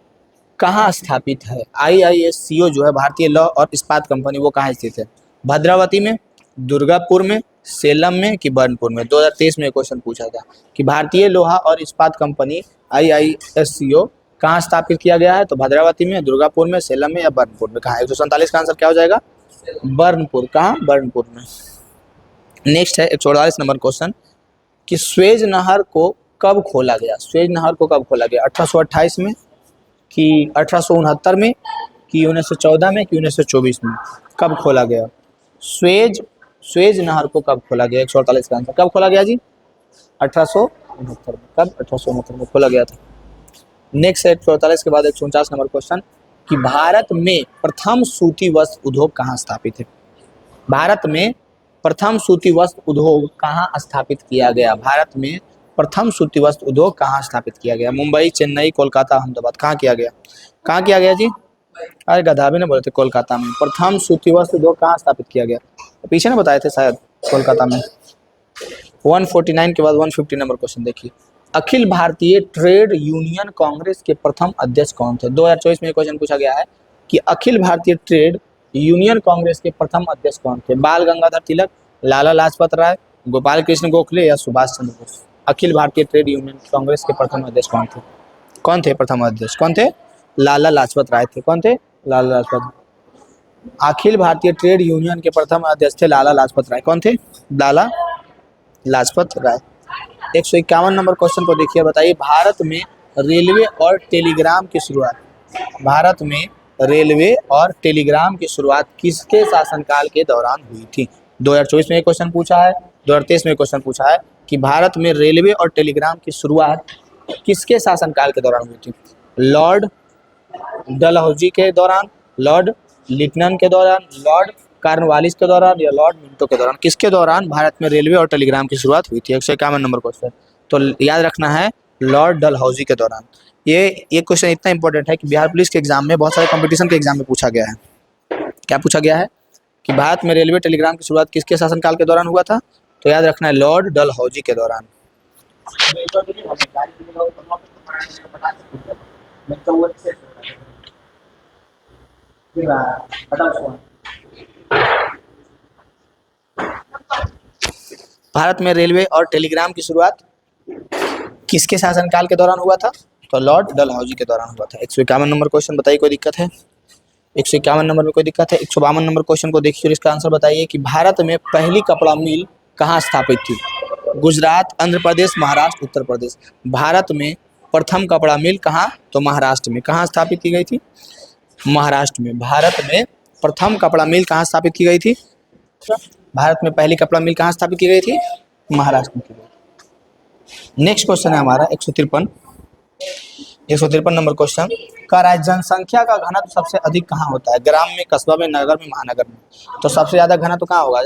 कहाँ स्थापित है? IISCO जो है भारतीय लौह और इस्पात कंपनी, वो कहाँ स्थित है? भद्रावती में, दुर्गापुर में, सेलम में, कि बर्नपुर में? 2023 में क्वेश्चन पूछा था कि भारतीय लोहा और इस्पात कंपनी IISCO कहाँ स्थापित किया गया है? तो भद्रावती में, दुर्गापुर में, सेलम में, या बर्नपुर में? कहाँ? 147 का आंसर क्या हो जाएगा? बर्नपुर। कहाँ? बर्नपुर में। नेक्स्ट है 148 नंबर क्वेश्चन कि स्वेज नहर को कब खोला गया? स्वेज नहर को कब खोला गया? 1828 में, कि 1869 में, कि 1914 में, कि 1924 में? कब खोला गया? स्वेज नहर को कब खोला गया? 148 का आंसर कब खोला गया जी? 1869 में। कब? 1869 में खोला गया था। नेक्स्ट है 148 के बाद 149 नंबर क्वेश्चन कि भारत में प्रथम सूती वस्त्र उद्योग कहाँ स्थापित है? भारत में प्रथम सूती वस्त्र उद्योग कहाँ स्थापित किया गया? भारत में प्रथम सूती वस्त्र उद्योग कहाँ स्थापित किया गया? मुंबई, चेन्नई, कोलकाता, अहमदाबाद? कहाँ किया गया? कहाँ किया गया जी? अरे गधा भी नहीं बोले थे। कोलकाता में प्रथम सूती वस्त्र उद्योग कहाँ स्थापित किया गया? पीछे ना बताए थे शायद, कोलकाता में। 149 के बाद 150 नंबर क्वेश्चन देखिए। अखिल भारतीय ट्रेड यूनियन कांग्रेस के प्रथम अध्यक्ष कौन थे? 2024 में क्वेश्चन पूछा गया है कि अखिल भारतीय ट्रेड यूनियन कांग्रेस के प्रथम अध्यक्ष कौन थे? बाल गंगाधर तिलक, लाला लाजपत राय, गोपाल कृष्ण गोखले, या सुभाष चंद्र बोस? अखिल भारतीय ट्रेड यूनियन कांग्रेस के प्रथम अध्यक्ष कौन थे? कौन थे प्रथम अध्यक्ष? कौन थे? लाला लाजपत राय थे। कौन थे? लाला लाजपत। अखिल भारतीय ट्रेड यूनियन के प्रथम अध्यक्ष थे लाला लाजपत राय। कौन थे? लाला लाजपत राय। 151 नंबर क्वेश्चन को देखिए, बताइए भारत में रेलवे और टेलीग्राम की शुरुआत, भारत में रेलवे और टेलीग्राम की शुरुआत किसके शासनकाल के दौरान हुई थी? 2024 में एक क्वेश्चन पूछा है, 2023 में क्वेश्चन पूछा है कि भारत में रेलवे और टेलीग्राम की शुरुआत किसके शासनकाल के दौरान हुई थी? लॉर्ड डलहौजी के दौरान, लॉर्ड लिटन के दौरान, लॉर्ड कार्नवालिस के दौरान, या लॉर्ड मिंटो के दौरान? किसके दौरान भारत में रेलवे और टेलीग्राम की शुरुआत हुई थी? 151 नंबर क्वेश्चन। तो याद रखना है लॉर्ड डलहौजी के दौरान। ये क्वेश्चन इतना इंपॉर्टेंट है कि बिहार पुलिस के एग्जाम में, बहुत सारे कंपटीशन के एग्जाम में पूछा गया है। क्या पूछा गया है कि भारत में रेलवे टेलीग्राम की शुरुआत किसके शासनकाल के दौरान हुआ था? तो याद रखना है लॉर्ड डलहौजी के दौरान। भारत में रेलवे और टेलीग्राम की शुरुआत किसके शासनकाल के दौरान हुआ था? तो लॉर्ड डलहौजी के दौरान हुआ था। 151 नंबर क्वेश्चन बताइए, कोई दिक्कत है? 151 नंबर में कोई दिक्कत है? 152 नंबर क्वेश्चन को देखिए और इसका आंसर बताइए कि भारत में पहली कपड़ा मिल कहाँ स्थापित थी? गुजरात, आंध्र प्रदेश, महाराष्ट्र, उत्तर प्रदेश? भारत में प्रथम कपड़ा मिल कहाँ? तो महाराष्ट्र में। कहाँ स्थापित की गई थी? महाराष्ट्र में। भारत में प्रथम कपड़ा मिल कहाँ स्थापित की गई थी? भारत में पहली कपड़ा मिल कहाँ स्थापित की गई थी? महाराष्ट्र में की गई। नेक्स्ट क्वेश्चन है हमारा 153 नंबर क्वेश्चन का है जनसंख्या का घनत्व सबसे अधिक कहाँ होता है? ग्राम में, कस्बा में, नगर में, महानगर में? तो सबसे ज्यादा घनत्व कहाँ होगा?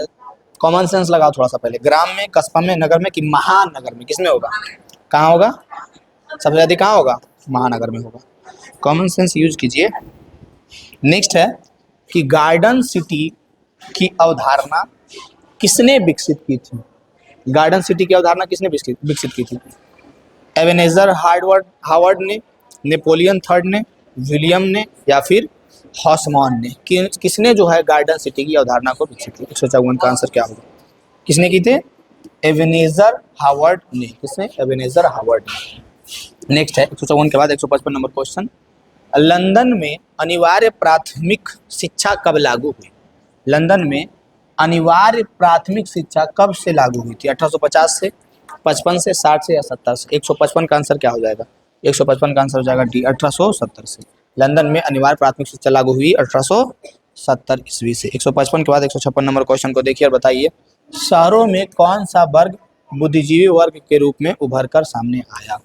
कॉमन सेंस लगाओ थोड़ा सा पहले। ग्राम में, कस्बा में, नगर में, कि महानगर में? किसमें होगा? कहाँ होगा? सबसे ज्यादा कहाँ होगा? महानगर में होगा। कॉमन सेंस यूज कीजिए। नेक्स्ट है कि गार्डन सिटी की अवधारणा किसने विकसित की थी? गार्डन सिटी की अवधारणा किसने विकसित की थी? एबेनेजर हार्वर्ड ने, नेपोलियन थर्ड ने, विलियम ने, या फिर हॉसमान ने? किसने जो है गार्डन सिटी की अवधारणा को विकसित की? 154 का आंसर क्या होगा? किसने की थे? एबेनेजर हार्वर्ड ने। किसने? एबेनेजर हार्वर्ड ने। नेक्स्ट है 154 के बाद 155 नंबर क्वेश्चन। लंदन में अनिवार्य प्राथमिक शिक्षा कब लागू हुई? लंदन में अनिवार्य प्राथमिक शिक्षा कब से लागू हुई थी? 1850 से, 55 से, 60 से, या 70 से? 155 का आंसर क्या हो जाएगा? 155 का आंसर हो जाएगा डी, 1870 से। लंदन में अनिवार्य प्राथमिक शिक्षा लागू हुई 1870 ईस्वी से। 155 के बाद 156 नंबर क्वेश्चन को देखिए और बताइए। शहरों में कौन सा वर्ग बुद्धिजीवी वर्ग के रूप में उभर कर सामने आया?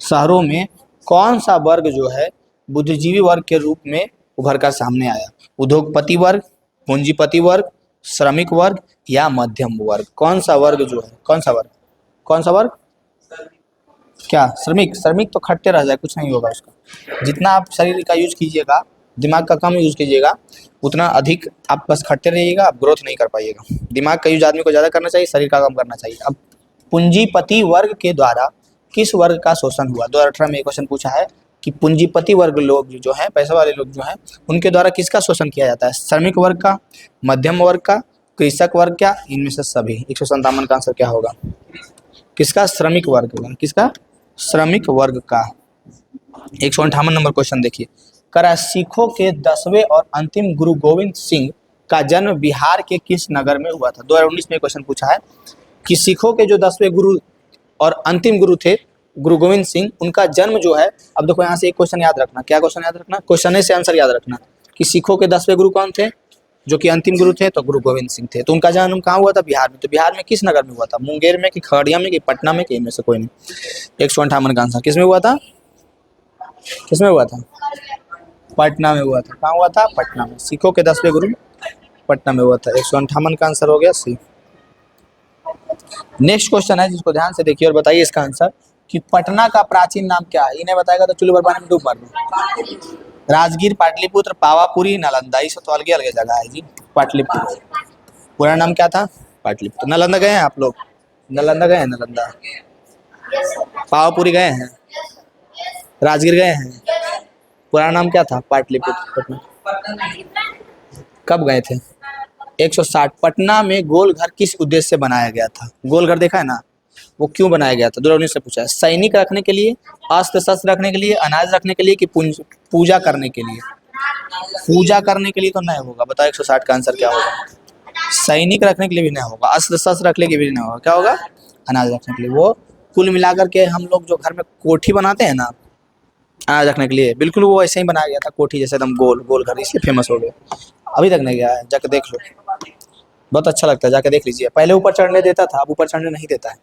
शहरों में कौन सा वर्ग जो है बुद्धिजीवी वर्ग के रूप में उभर कर सामने आया? उद्योगपति वर्ग, पूंजीपति वर्ग, श्रमिक वर्ग, या मध्यम वर्ग? कौन सा वर्ग जो है, कौन सा वर्ग, कौन सा वर्ग? क्या? श्रमिक? श्रमिक तो खटते रह जाए, कुछ नहीं होगा उसका। जितना आप शरीर का यूज कीजिएगा, दिमाग का कम यूज कीजिएगा, उतना अधिक आप बस खटते रहिएगा, आप ग्रोथ नहीं कर पाइएगा। दिमाग का यूज आदमी को ज़्यादा करना चाहिए, शरीर का कम करना चाहिए। अब पूंजीपति वर्ग के द्वारा किस वर्ग का शोषण हुआ? 2018 में एक क्वेश्चन पूछा है कि पूंजीपति वर्ग लोग जो है, पैसा वाले लोग जो हैं, उनके द्वारा किसका शोषण किया जाता है? श्रमिक वर्ग का, मध्यम वर्ग का, कृषक वर्ग का, इनमें से सभी? 157 का आंसर क्या होगा? किसका? श्रमिक वर्ग का। किसका? श्रमिक वर्ग का। 158 नंबर क्वेश्चन देखिए। सिखों के 10वें और अंतिम गुरु गोविंद सिंह का जन्म बिहार के किस नगर में हुआ था? 2019 में क्वेश्चन पूछा है कि सिखों के जो 10वें गुरु और अंतिम गुरु थे गुरु गोविंद सिंह, उनका जन्म जो है, अब देखो यहाँ से एक क्वेश्चन याद रखना। क्या क्वेश्चन याद रखना? क्वेश्चन से आंसर याद रखना कि सिखों के 10वें गुरु कौन थे? जो कि अंतिम गुरु थे, तो गुरु गोविंद सिंह थे। तो उनका जन्म कहाँ हुआ था? बिहार में। तो बिहार में किस नगर में हुआ था? मुंगेर में, कि खगड़िया में, कि पटना में, कि इनमें से कोई नहीं? 158 का आंसर किस में हुआ था? किस में हुआ था? पटना में हुआ था। कहाँ हुआ था? पटना में। सिखों के 10वें गुरु पटना में हुआ था। 158 का आंसर हो गया सी। नेक्स्ट क्वेश्चन है, जिसको ध्यान से देखिए और बताइए इसका आंसर कि पटना का प्राचीन नाम क्या है? इन्हें बताएगा तो चुल्लू पर पानी में डूब मार दो। राजगीर, पाटलिपुत्र, पावापुरी, नालंदा? ये सब तो अलग अलग जगह है जी। पाटलिपुत्र पूरा नाम क्या था? पाटलिपुत्र। नालंदा गए हैं आप लोग? नालंदा गए हैं? नालंदा? पावापुरी गए हैं? राजगीर गए हैं? पूरा नाम क्या था? पाटलिपुत्र। कब गए थे? 160। पटना में गोलघर किस उद्देश्य से बनाया गया था? गोलघर देखा है ना, वो क्यों बनाया गया था? 2019 से पूछा है। सैनिक रखने के लिए, अस्त्र शस्त्र रखने के लिए, अनाज रखने के लिए, कि पूजा करने के लिए? पूजा करने के लिए तो नहीं होगा। बताओ 160 का आंसर क्या होगा? सैनिक रखने के लिए भी नहीं होगा, अस्त्र शस्त्र रखने के लिए भी नहीं होगा। क्या होगा? अनाज रखने के लिए। वो कुल मिलाकर के हम लोग जो घर में कोठी बनाते हैं ना अनाज रखने के लिए, बिल्कुल वो ऐसे ही बनाया गया था, कोठी जैसे एकदम गोल गोल घर, इसलिए फेमस हो गया। अभी तक नहीं गया है, जाके देख लो, बहुत अच्छा लगता है, जाके देख लीजिए। पहले ऊपर चढ़ने देता था, अब ऊपर चढ़ने नहीं देता है।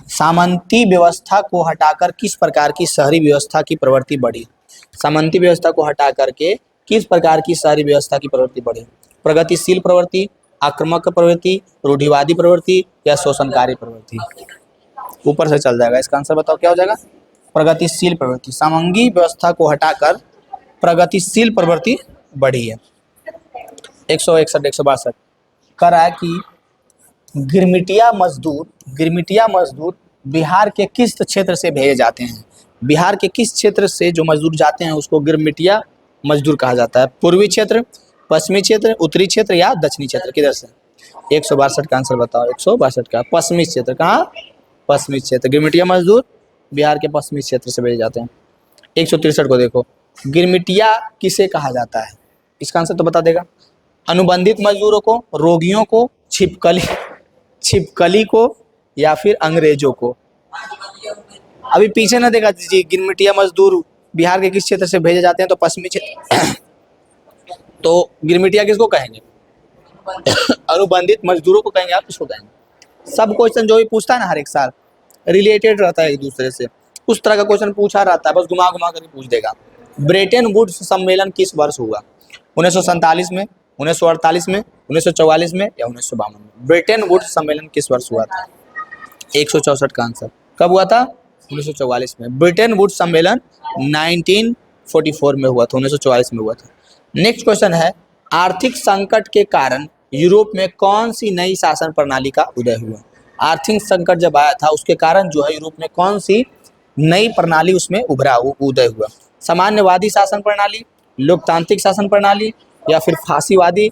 सामंती व्यवस्था को हटाकर किस प्रकार की शहरी व्यवस्था की प्रवृत्ति बढ़ी? सामंती व्यवस्था को हटा करके किस प्रकार की शहरी व्यवस्था की प्रवृत्ति बढ़ी? प्रगतिशील प्रवृत्ति, आक्रामक प्रवृत्ति, रूढ़िवादी प्रवृत्ति, या शोषणकारी प्रवृत्ति? ऊपर से चल जाएगा, इसका आंसर बताओ क्या हो जाएगा? प्रगतिशील प्रवृत्ति। सामंगी व्यवस्था को हटाकर प्रगतिशील प्रवृत्ति बढ़ी है। 161 162 करा कि गिरमिटिया मजदूर बिहार के किस क्षेत्र से भेजे जाते हैं? बिहार के किस क्षेत्र से जो मजदूर जाते हैं उसको गिरमिटिया मजदूर कहा जाता है? पूर्वी क्षेत्र, पश्चिमी क्षेत्र, उत्तरी क्षेत्र, या दक्षिणी क्षेत्र? किधर से? 162 का आंसर बताओ। 162 का पश्चिमी क्षेत्र। कहाँ? पश्चिमी क्षेत्र। गिरमिटिया मजदूर बिहार के पश्चिमी क्षेत्र से भेजे जाते हैं। 163 को देखो, गिरमिटिया किसे कहा जाता है? इसका आंसर तो बता देगा। अनुबंधित मजदूरों को, रोगियों को, छिपकली को, या फिर अंग्रेजों को? अभी पीछे न देखा दीजिए, गिरमिटिया मजदूर बिहार के किस क्षेत्र से भेजे जाते हैं? तो पश्चिमी क्षेत्र। तो गिरमिटिया किसको कहेंगे? अनुबंधित मजदूरों को कहेंगे। आप किसको कहेंगे? सब क्वेश्चन जो भी पूछता है ना हर एक साल रिलेटेड रहता है एक दूसरे से, उस तरह का क्वेश्चन पूछा रहता है, बस घुमा घुमा कर पूछ देगा। ब्रेटन वुड्स सम्मेलन किस वर्ष हुआ? 1947 में, 1948 में, 1944 में, या 1952 में? ब्रेटन वुड्स सम्मेलन किस वर्ष हुआ था? 164 का आंसर कब हुआ था? 1944 में। ब्रिटेन वुड्स सम्मेलन 1944 में हुआ था, 1944 में हुआ था। नेक्स्ट क्वेश्चन है, आर्थिक संकट के कारण यूरोप में कौन सी नई शासन प्रणाली का उदय हुआ? आर्थिक संकट जब आया था उसके कारण जो है यूरोप में कौन सी नई प्रणाली उसमें उदय हुआ? सामान्यवादी शासन प्रणाली, लोकतांत्रिक शासन प्रणाली, या फिर फांसीवादी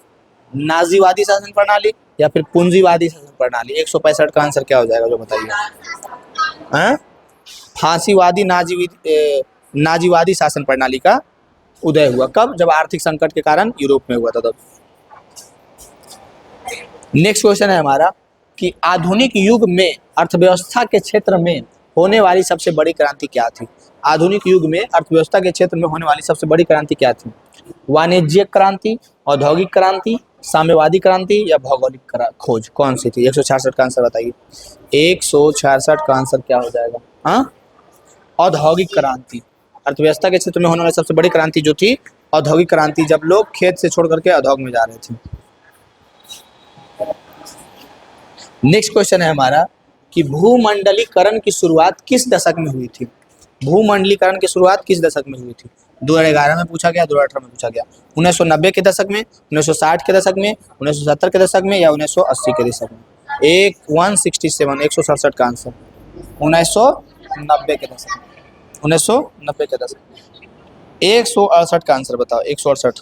नाजीवादी शासन प्रणाली, या फिर पूंजीवादी शासन प्रणाली? 165 का आंसर क्या हो जाएगा जो बताइए? हाँ, फांसीवादी नाजीवादी शासन प्रणाली का उदय हुआ कब? जब आर्थिक संकट के कारण यूरोप में हुआ था तब। नेक्स्ट क्वेश्चन है हमारा कि आधुनिक युग में अर्थव्यवस्था के क्षेत्र में होने वाली सबसे बड़ी क्रांति क्या थी? आधुनिक युग में अर्थव्यवस्था के क्षेत्र में होने वाली सबसे बड़ी क्रांति क्या थी? वाणिज्यिक क्रांति, औद्योगिक क्रांति, साम्यवादी क्रांति, या भौगोलिक खोज? कौन सी थी? 166 का आंसर बताइए। 166 का आंसर क्या हो जाएगा? हाँ, औद्योगिक क्रांति। अर्थव्यवस्था के क्षेत्र में होने वाली सबसे बड़ी क्रांति जो थी औद्योगिक क्रांति, जब लोग खेत से छोड़ करके उद्योग में जा रहे थे। नेक्स्ट क्वेश्चन है हमारा कि भूमंडलीकरण की शुरुआत किस दशक में हुई थी? भूमंडलीकरण की शुरुआत किस दशक में हुई थी? 2011 में पूछा गया, 2018 में पूछा गया, 1990 के दशक में, 1960 के दशक में, 1970 के दशक में, या 1980 के दशक में? 167 का आंसर 1990 के दशक में। 1990 के दशक में। 168 का आंसर बताओ। 168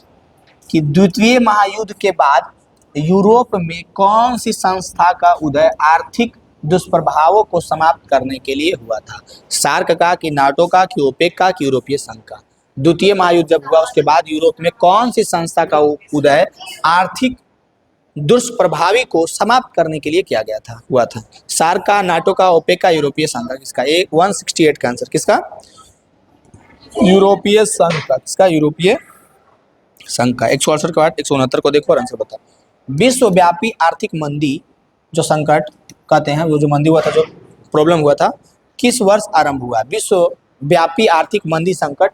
कि द्वितीय महायुद्ध के बाद यूरोप में कौन सी संस्था का उदय आर्थिक दुष्प्रभावों को समाप्त करने के लिए हुआ था? सार्क का, कि नाटो का, कि ओपेक का, कि यूरोपीय संघ का? द्वितीय महायुद्ध जब हुआ उसके बाद यूरोप में कौन सी संस्था का उदय आर्थिक दुष्प्रभावी को समाप्त करने के लिए किया गया था, हुआ था? सार्क का, नाटो का, ओपेक का, यूरोपीय संघ का? किसका? 168 का आंसर किसका? यूरोपीय संघ का। किसका? यूरोपीय संघ का। 168 के बाद 169 को देखो और आंसर बताओ। विश्वव्यापी आर्थिक मंदी जो संकट कहते हैं, वो जो मंदी हुआ था, जो प्रॉब्लम हुआ था, किस वर्ष आरंभ हुआ? विश्वव्यापी आर्थिक मंदी संकट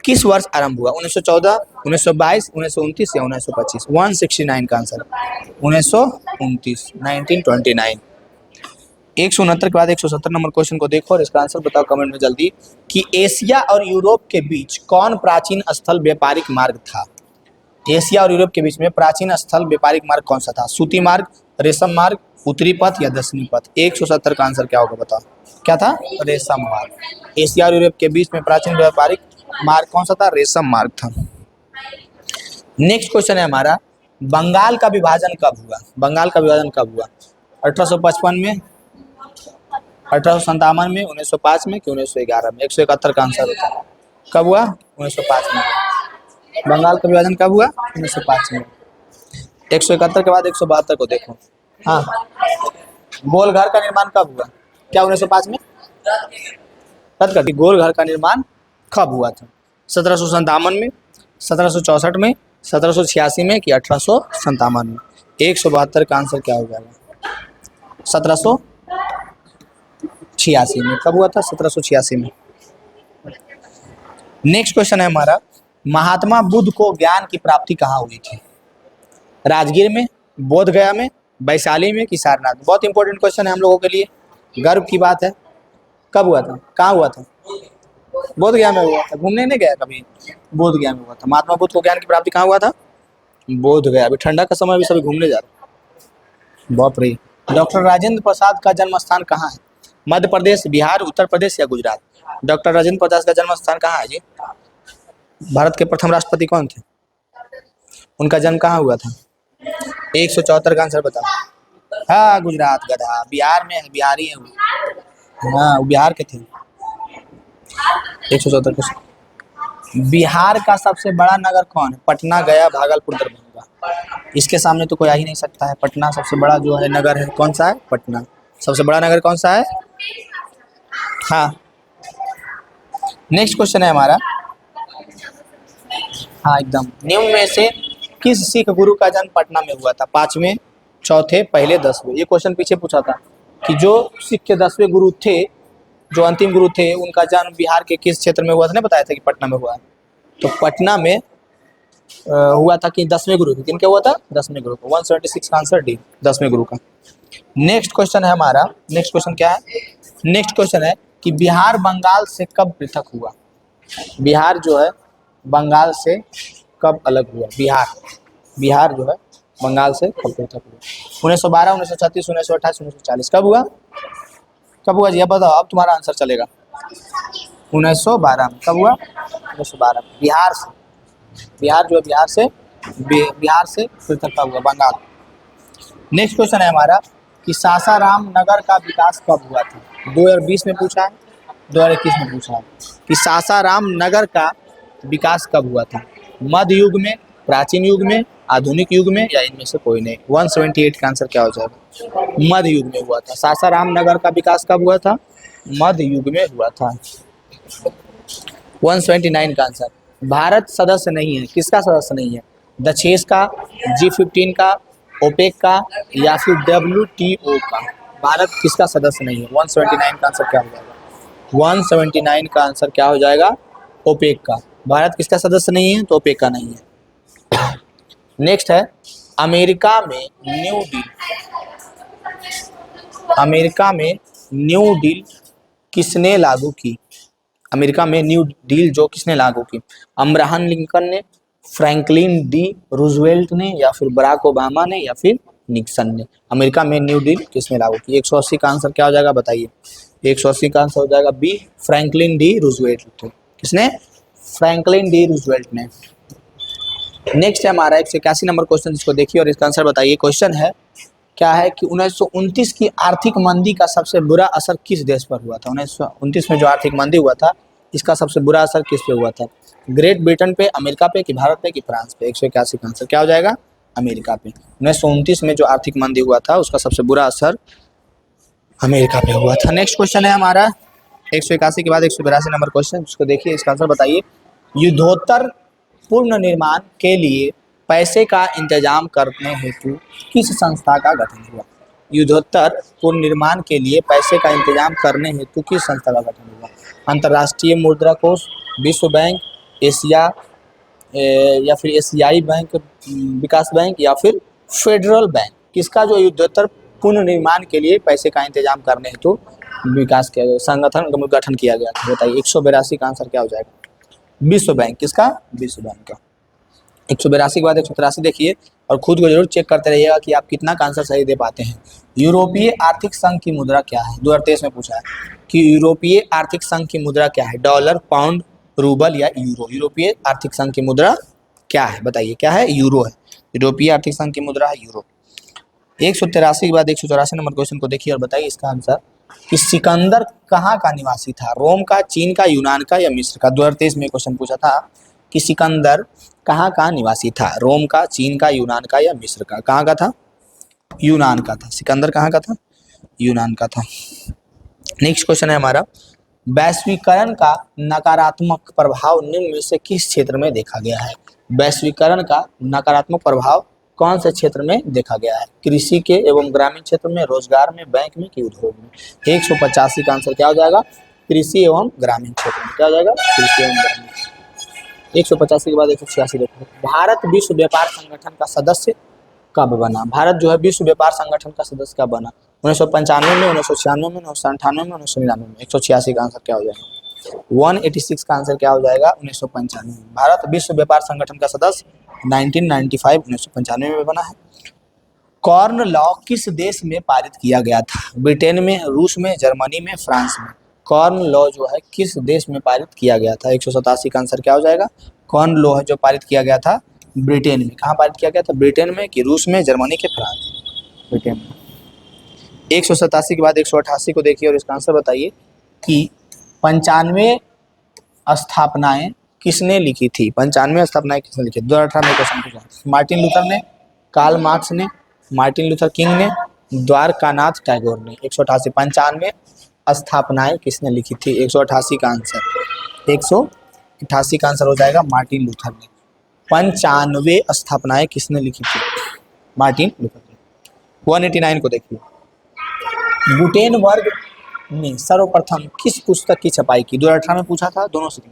किस वर्ष आरंभ हुआ? 1914, 1922, 1929 या 1925? 169 का आंसर 1929, 1929। 169 के बाद 170 नंबर क्वेश्चन को देखो और इसका आंसर बताओ कमेंट में जल्दी कि एशिया और यूरोप के बीच कौन प्राचीन स्थल व्यापारिक मार्ग था? एशिया और यूरोप के बीच में प्राचीन स्थल व्यापारिक मार्ग कौन सा था? सूती मार्ग, रेशम मार्ग, उत्तरी पथ, या दक्षिणी पथ? 170 का आंसर क्या होगा बताओ? क्या था? रेशम मार्ग। एशिया और यूरोप के बीच में प्राचीन व्यापारिक मार्ग कौन सा था? रेशम मार्ग था। नेक्स्ट क्वेश्चन है हमारा, बंगाल का विभाजन कब हुआ? बंगाल का विभाजन कब हुआ? 1855 में, 1857 में, 1905 में, कि 1911 में? 171 का आंसर होता है। कब हुआ? 1905 में। बंगाल का विभाजन कब हुआ? 1905 में। 171 के बाद 172 को देखो। हाँ, गोल घर का निर्माण कब हुआ? क्या 1905 में? रद्द कर दी। गोल घर का निर्माण कब हुआ था? 1757 में, 1764 में, 1786 में, कि 1857 में? 172 का आंसर क्या हो जाएगा? 1786 में। कब हुआ था? 1786 में। नेक्स्ट क्वेश्चन है हमारा, महात्मा बुद्ध को ज्ञान की प्राप्ति कहाँ हुई थी? राजगीर में, बोध गया में, वैशाली में, कि सारनाथ? बहुत इंपॉर्टेंट क्वेश्चन है हम लोगों के लिए, गर्व की बात है। कब हुआ था? कहाँ हुआ था? बोध गया में हुआ था। घूमने नहीं गया कभी? बोध गया में हुआ था। महात्मा बुद्ध को ज्ञान की प्राप्ति कहाँ हुआ था? बोध गया। अभी ठंडा का समय भी सभी घूमने जा रहे। बाप रे। डॉक्टर राजेंद्र प्रसाद का जन्म स्थान कहाँ है? मध्य प्रदेश, बिहार, उत्तर प्रदेश, या गुजरात? डॉक्टर राजेंद्र प्रसाद का जन्म स्थान कहाँ है जी? भारत के प्रथम राष्ट्रपति कौन थे? उनका जन्म कहाँ हुआ था? 174 का आंसर बताओ। हाँ, गुजरात गधा। बिहार में है, बिहारी है वो। हाँ, वो बिहार के थे। 174 क्वेश्चन। बिहार का सबसे बड़ा नगर कौन है? पटना, गया, भागलपुर, दरभंगा? इसके सामने तो कोई आ ही नहीं सकता है। पटना सबसे बड़ा जो है नगर है। कौन सा है? पटना। सबसे बड़ा नगर कौन सा है? हाँ। नेक्स्ट क्वेश्चन है हमारा, हाँ एकदम, निम्न में से किस सिख गुरु का जन्म पटना में हुआ था? 5वें, चौथे, पहले, 10वें? ये क्वेश्चन पीछे पूछा था कि जो सिख के 10वें गुरु थे, जो अंतिम गुरु थे, उनका जन्म बिहार के किस क्षेत्र में हुआ था? नहीं बताया था कि पटना में हुआ है। तो पटना में हुआ था कि 10वें गुरु थे। किनके हुआ था? 10वें गुरु का। 176 का आंसर डी, 10वें गुरु का। नेक्स्ट क्वेश्चन है हमारा, नेक्स्ट क्वेश्चन क्या है? नेक्स्ट क्वेश्चन है कि बिहार बंगाल से कब पृथक हुआ? बिहार जो है बंगाल से कब अलग हुआ? बिहार जो है बंगाल से कब हुआ था? 1912, 1936, 1928, 1940। कब हुआ? कब हुआ जी? अब बताओ, अब तुम्हारा आंसर चलेगा। 1912 में। कब हुआ? 1912 में। बिहार से, बिहार जो है बिहार से फिर तक कब हुआ? बंगाल। नेक्स्ट क्वेश्चन है हमारा कि सासाराम नगर का विकास कब हुआ था? 2020 में पूछा है, 2021 में पूछा है कि सासाराम नगर का विकास कब हुआ था? मध्य युग में, प्राचीन युग में, आधुनिक युग में, या इनमें से कोई नहीं? 178 का आंसर क्या हो जाएगा? मध्य युग में हुआ था। सासाराम नगर का विकास कब हुआ था? मध्य युग में हुआ था। 179 का आंसर। भारत सदस्य नहीं है, किसका सदस्य नहीं है? दक्षेस का, G15 का, ओपेक का, या फिर WTO का? भारत किसका सदस्य नहीं है? 179 का आंसर क्या हो जाएगा? 179 का आंसर क्या हो जाएगा? ओपेक का। भारत किसका सदस्य नहीं है? तो ओपेक का नहीं है। नेक्स्ट है अमेरिका में न्यू डील। अमेरिका में न्यू डील किसने लागू की? अमेरिका में न्यू डील जो किसने लागू की? अब्राहम लिंकन ने, फ्रैंकलिन डी रूजवेल्ट ने, या फिर बराक ओबामा ने, या फिर निक्सन ने? अमेरिका में न्यू डील किसने लागू की? 180 का आंसर क्या हो जाएगा बताइए? 180 का आंसर हो जाएगा बी, फ्रैंकलिन डी रूजवेल्ट थे। किसने? फ्रैंकलिन डी रूजवेल्ट ने। नेक्स्ट है हमारा 181 नंबर क्वेश्चन, जिसको देखिए और इसका आंसर बताइए। क्वेश्चन है क्या है कि 1929 की आर्थिक मंदी का सबसे बुरा असर किस देश पर हुआ था? 1929 में जो आर्थिक मंदी हुआ था, इसका सबसे बुरा असर किस पे हुआ था? ग्रेट ब्रिटेन पे, अमेरिका पे, कि भारत पे, कि फ्रांस पे? 181 का आंसर क्या हो जाएगा? अमेरिका पे। 1929 में जो आर्थिक मंदी हुआ था, उसका सबसे बुरा असर अमेरिका पे हुआ था। नेक्स्ट क्वेश्चन है हमारा 181 के बाद 182 नंबर क्वेश्चन, उसको देखिए, इसका आंसर बताइए। युद्धोत्तर पूर्ण निर्माण के लिए पैसे का इंतजाम करने हेतु किस संस्था का गठन हुआ? युद्धोत्तर पूर्ण निर्माण के लिए पैसे का इंतजाम करने हेतु किस संस्था का गठन हुआ? अंतर्राष्ट्रीय मुद्रा कोष, विश्व बैंक, एशिया या फिर एशियाई बैंक, विकास बैंक, या फिर फेडरल बैंक? किसका जो युद्धोत्तर पूर्ण निर्माण के लिए पैसे का इंतजाम करने हेतु विकास के संगठन का गठन किया गया था? बताइए। 182 का आंसर क्या हो जाएगा? विश्व बैंक। किसका? विश्व बैंक का। 182 के बाद 183 देखिए और खुद को जरूर चेक करते रहिएगा कि आप कितना का आंसर सही दे पाते हैं। यूरोपीय आर्थिक संघ की मुद्रा क्या है? 2023 में पूछा है कि यूरोपीय आर्थिक संघ की मुद्रा क्या है? डॉलर, पाउंड, रूबल, या यूरो? यूरोपीय आर्थिक संघ की मुद्रा क्या है? बताइए। क्या है? यूरो है। यूरोपीय आर्थिक संघ की मुद्रा है यूरो। 183 के बाद 184 नंबर क्वेश्चन को देखिए और बताइए इसका आंसर कि सिकंदर कहाँ का निवासी था? रोम का, चीन का, यूनान का, या मिस्र का? 2023 में क्वेश्चन पूछा था कि सिकंदर कहाँ का निवासी था? रोम का, चीन का, यूनान का, या मिस्र का? कहाँ का था? यूनान का था। सिकंदर कहाँ का था? यूनान का था। नेक्स्ट क्वेश्चन है हमारा, वैश्वीकरण का नकारात्मक प्रभाव निम्न में से किस क्षेत्र में देखा गया है? वैश्वीकरण का नकारात्मक प्रभाव कौन से क्षेत्र में देखा गया है? कृषि के एवं ग्रामीण क्षेत्र में, रोजगार में, बैंक में, कि उद्योग में? 185 का आंसर क्या हो जाएगा? कृषि एवं ग्रामीण क्षेत्र में। क्या हो जाएगा? कृषि एवं ग्रामीण। 185 के बाद 186 देखो। भारत विश्व व्यापार संगठन का सदस्य कब बना? भारत जो है विश्व व्यापार संगठन का सदस्य कब बना? 1995 में, 1996 में, 1998 में, 1999 में? 186 का आंसर क्या हो जाएगा? 186 का आंसर क्या हो जाएगा? 1995 में। भारत विश्व व्यापार संगठन का सदस्य 1995 में बना है। कॉर्न लॉ किस देश में पारित किया गया था? ब्रिटेन में, रूस में, जर्मनी में, फ्रांस में? कॉर्न लॉ जो है किस देश में पारित किया गया था? 187 का आंसर क्या हो जाएगा? कॉर्न लॉ है जो पारित किया गया था ब्रिटेन में। कहाँ पारित किया गया था? ब्रिटेन में, कि रूस में, जर्मनी के, फ्रांस? ब्रिटेन में। 187 के बाद 188 को देखिए और इसका आंसर बताइए कि 95 स्थापनाएं किसने लिखी थी? 95 स्थापनाएं किसने लिखी? 2018 में क्वेश्चन पूछा। मार्टिन लूथर ने, कार्ल मार्क्स ने, मार्टिन लूथर किंग ने, द्वारकानाथ टैगोर ने? 188 95 स्थापनाएं किसने लिखी थी? 188 का आंसर 188 का आंसर हो जाएगा मार्टिन लूथर ने। 95 स्थापनाएं किसने लिखी थी? मार्टिन लूथर ने। 189 को देखिए। गुटेनबर्ग ने सर्वप्रथम किस पुस्तक की छपाई की? 2018 में पूछा था दोनों से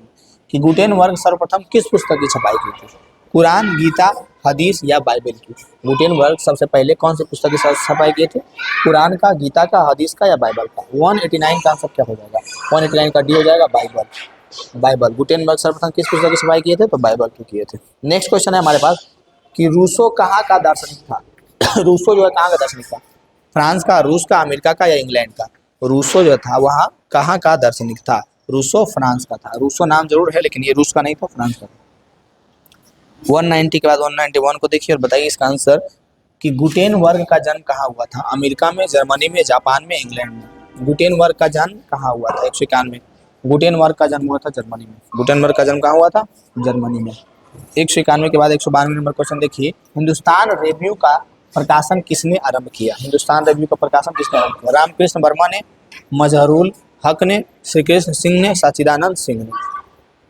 कि गुटेनबर्ग सर्वप्रथम किस पुस्तक की छपाई की थी? कुरान, गीता, हदीस, या बाइबल की? गुटेनबर्ग सबसे पहले कौन सी पुस्तक की छपाई किए थे? कुरान का, गीता का, हदीस का, या बाइबल का? 189 का आंसर क्या हो जाएगा? 189 का डी हो जाएगा बाइबल। बाइबल। गुटेनबर्ग सर्वप्रथम किस पुस्तक की छपाई किए थे? तो बाइबल की किए थे। नेक्स्ट क्वेश्चन है हमारे पास कि रूसो कहाँ का दार्शनिक था? रूसो जो है कहाँ का दार्शनिक था? फ्रांस का, रूस का, अमेरिका का या इंग्लैंड का? रूसो जो था वहाँ कहाँ का दार्शनिक था? रूसो फ्रांस का था। रूसो नाम जरूर है लेकिन ये रूस का नहीं था, फ्रांस का था। 190 के बाद 191 को देखिए और बताइए इसका आंसर कि गुटेनबर्ग का जन्म कहाँ हुआ था? अमेरिका में, जर्मनी में, जापान में, इंग्लैंड में? गुटेनबर्ग का जन्म कहाँ हुआ था? 191। गुटेनबर्ग का जन्म हुआ था जर्मनी में। गुटेनबर्ग का जन्म कहाँ हुआ था? जर्मनी में। 191 के बाद 192 नंबर क्वेश्चन देखिए, हिंदुस्तान रिव्यू का प्रकाशन किसने आरंभ किया? हिंदुस्तान रिव्यू का प्रकाशन किसने आरंभ किया? रामकृष्ण वर्मा ने, मजहरुल हक ने, श्री कृष्ण सिंह ने, सच्चिदानंद सिंह ने?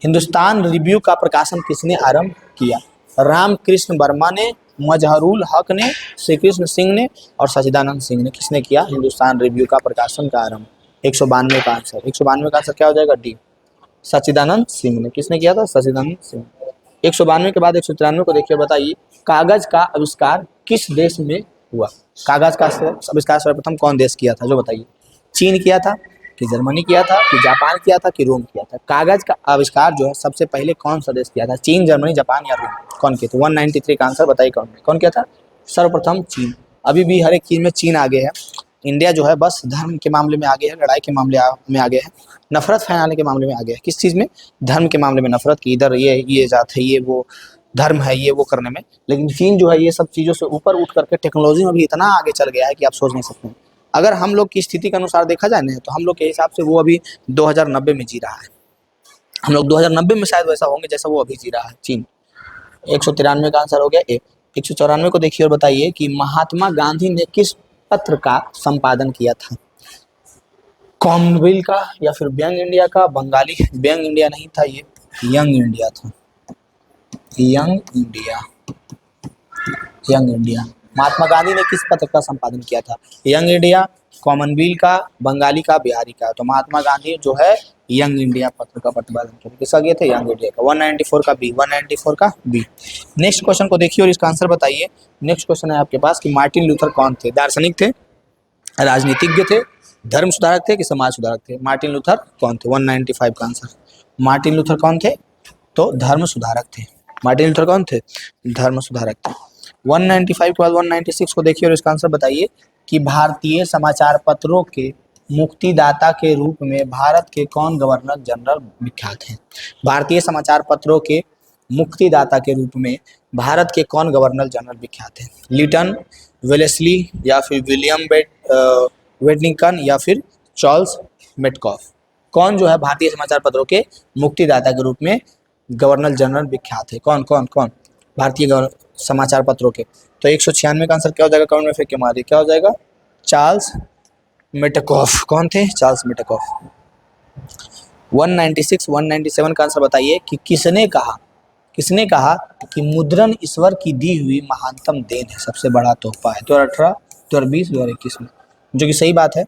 हिंदुस्तान रिव्यू का प्रकाशन किसने आरंभ किया? रामकृष्ण वर्मा ने, मजहरुल हक ने, श्री कृष्ण सिंह ने और सच्चिदानंद सिंह ने। किसने किया हिंदुस्तान रिव्यू का प्रकाशन का आरंभ? 192 का आंसर, 192 का आंसर क्या हो जाएगा? डी, सच्चिदानंद सिंह ने। किसने किया था? सच्चिदानंद सिंह। 192 के बाद 193 को देखिए, बताइए कागज का आविष्कार किस देश में हुआ? कागज का आविष्कार सर्वप्रथम कौन देश किया था? जो बताइए, चीन किया था कि जर्मनी किया था कि जापान किया था कि रोम किया था? कागज का आविष्कार जो है सबसे पहले कौन सा देश किया था? चीन, जर्मनी, जापान या रोम? कौन किया था? 193 का आंसर बताइए कौन किया था? सर्वप्रथम चीन। अभी भी हर एक चीज में चीन आगे है। इंडिया जो है बस धर्म के मामले में आगे है, लड़ाई के मामले में आगे है, नफरत फैलाने के मामले में आगे है। किस चीज़ में? धर्म के मामले में नफरत की, इधर ये जात है, ये वो धर्म है, ये वो करने में। लेकिन चीन जो है ये सब चीज़ों से ऊपर उठ करके टेक्नोलॉजी में भी इतना आगे चल गया है कि आप सोच नहीं सकते हैं। अगर हम लोग की स्थिति के अनुसार देखा जाए ना तो हम लोग के हिसाब से वो अभी 2090 में जी रहा है। हम लोग 2090 में शायद वैसा होंगे जैसा वो अभी जी रहा है चीन। 193 का आंसर हो गया ए। 194 को देखिए और बताइए कि महात्मा गांधी ने किस पत्र का संपादन किया था? कॉमनवेल्थ का या फिर यंग इंडिया का? बंगाली, यंग इंडिया नहीं था, ये यंग इंडिया था। Young India, young India. Mahatma Gandhi ने किस पत्र का संपादन किया था? यंग इंडिया, कॉमनवेल्थ का, बंगाली का, बिहारी का? तो महात्मा गांधी जो है यंग इंडिया पत्र का प्रतिपादन किया। किसका किया था? यंग इंडिया का। 194 का बी, 194 का बी। नेक्स्ट क्वेश्चन को देखिए और इसका आंसर बताइए। नेक्स्ट क्वेश्चन है आपके पास कि मार्टिन लूथर कौन थे? दार्शनिक थे, राजनीतिज्ञ थे, धर्म सुधारक थे कि समाज सुधारक थे? मार्टिन लूथर कौन थे? 195 का आंसर। मार्टिन लूथर कौन थे? तो धर्म सुधारक थे। मार्टिन लूथर कौन थे? धर्म सुधारक थे। 195 के बाद 196 को देखिए और इसका आंसर बताइए कि भारतीय समाचार पत्रों के मुक्तिदाता के रूप में भारत के कौन गवर्नर जनरल विख्यात हैं? भारतीय समाचार पत्रों के मुक्तिदाता के रूप में भारत के कौन गवर्नर जनरल विख्यात हैं? लिटन, वेलेस्ली या फिर विलियम वेडिंगटन या फिर चार्ल्स मेटकॉफ? कौन जो है भारतीय समाचार पत्रों के मुक्तिदाता के रूप में गवर्नर जनरल विख्यात है? कौन कौन कौन भारतीय समाचार पत्रों के? तो 196 का आंसर क्या हो जाएगा? कमेंट में फेंक के मारिए, क्या हो जाएगा? Charles Metcalfe. कौन थे? Charles Metcalfe. 196 197 का आंसर बताइए कि किसने कहा कि मुद्रण ईश्वर की दी हुई महानतम देन है, सबसे बड़ा तोहफा है? 2018, 2020, 2021 में, जो कि सही बात है।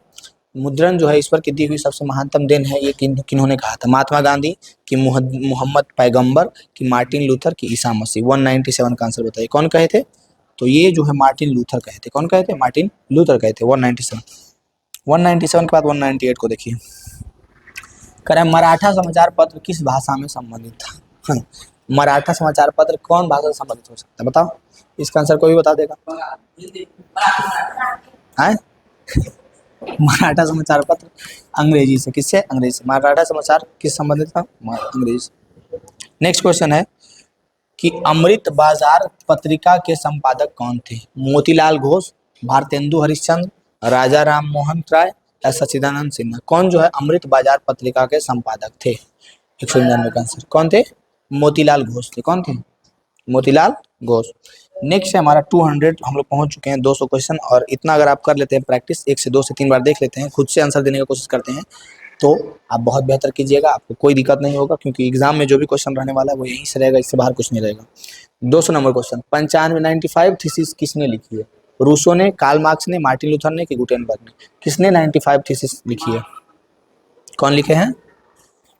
मुद्रण जो है ईश्वर की दी हुई सबसे महानतम देन है, ये किन्होंने कहा था? महात्मा गांधी कि मोहम्मद पैगंबर कि मार्टिन लूथर कि ईसा मसीह? 197 का आंसर बताइए कौन कहे थे? तो ये जो है मार्टिन लूथर कहे थे। कौन कहे थे? मार्टिन लूथर कहे थे। 197 के बाद 198 को देखिए, कह रहे हैं मराठा समाचार पत्र किस भाषा में संबंधित था? हाँ, मराठा समाचार पत्र कौन भाषा से संबंधित हो सकता है? बताओ, इसका आंसर कोई बता देगा? मराठा समाचार पत्र अंग्रेजी से। किससे? अंग्रेजी से। मराठा समाचार किस संबंधित था? अंग्रेजी से। नेक्स्ट क्वेश्चन है कि अमृत बाजार पत्रिका के संपादक कौन थे? मोतीलाल घोष, भारतेंदु हरिश्चंद्र, राजा राम मोहन राय या सच्चिदानंद सिन्हा? कौन जो है अमृत बाजार पत्रिका के संपादक थे? 199 का आंसर कौन थे? मोतीलाल घोष थे। कौन थे? मोतीलाल घोष। नेक्स्ट है हमारा 200, हम लोग पहुंच चुके हैं 200 क्वेश्चन, और इतना अगर आप कर लेते हैं प्रैक्टिस, 1 से 2 से 3 बार देख लेते हैं, खुद से आंसर देने की कोशिश करते हैं, तो आप बहुत बेहतर कीजिएगा, आपको कोई दिक्कत नहीं होगा, क्योंकि एग्जाम में जो भी क्वेश्चन रहने वाला है वो यहीं से रहेगा, इससे बाहर कुछ नहीं रहेगा। 200 नंबर क्वेश्चन, 95 थीसिस किसने लिखी है? रूसो ने, कार्ल मार्क्स ने, मार्टिन लूथर ने कि गुटेनबर्ग ने? किसने 95 थीसिस लिखी है? कौन लिखे हैं?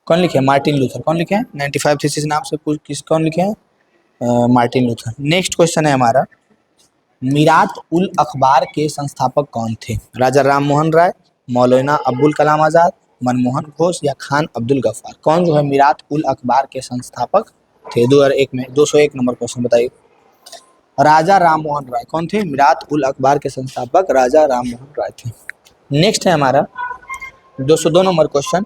कौन लिखे हैं? Martin Luther. कौन लिखे हैं? 95 थीसिस नाम से कौन लिखे हैं? Martin Luther. नेक्स्ट क्वेश्चन है हमारा, मीरात उल अखबार के संस्थापक कौन थे? राजा राम मोहन राय, मौलाना अबुल कलाम आज़ाद, मनमोहन घोष या खान अब्दुल गफ्फार? कौन जो है मीरात उल अखबार के संस्थापक थे? 2001 में। 201 नंबर क्वेश्चन बताइए। राजा राम मोहन राय। कौन थे? मीरात उल अखबार के संस्थापक राजा राम मोहन राय थे। नेक्स्ट है हमारा 202 नंबर क्वेश्चन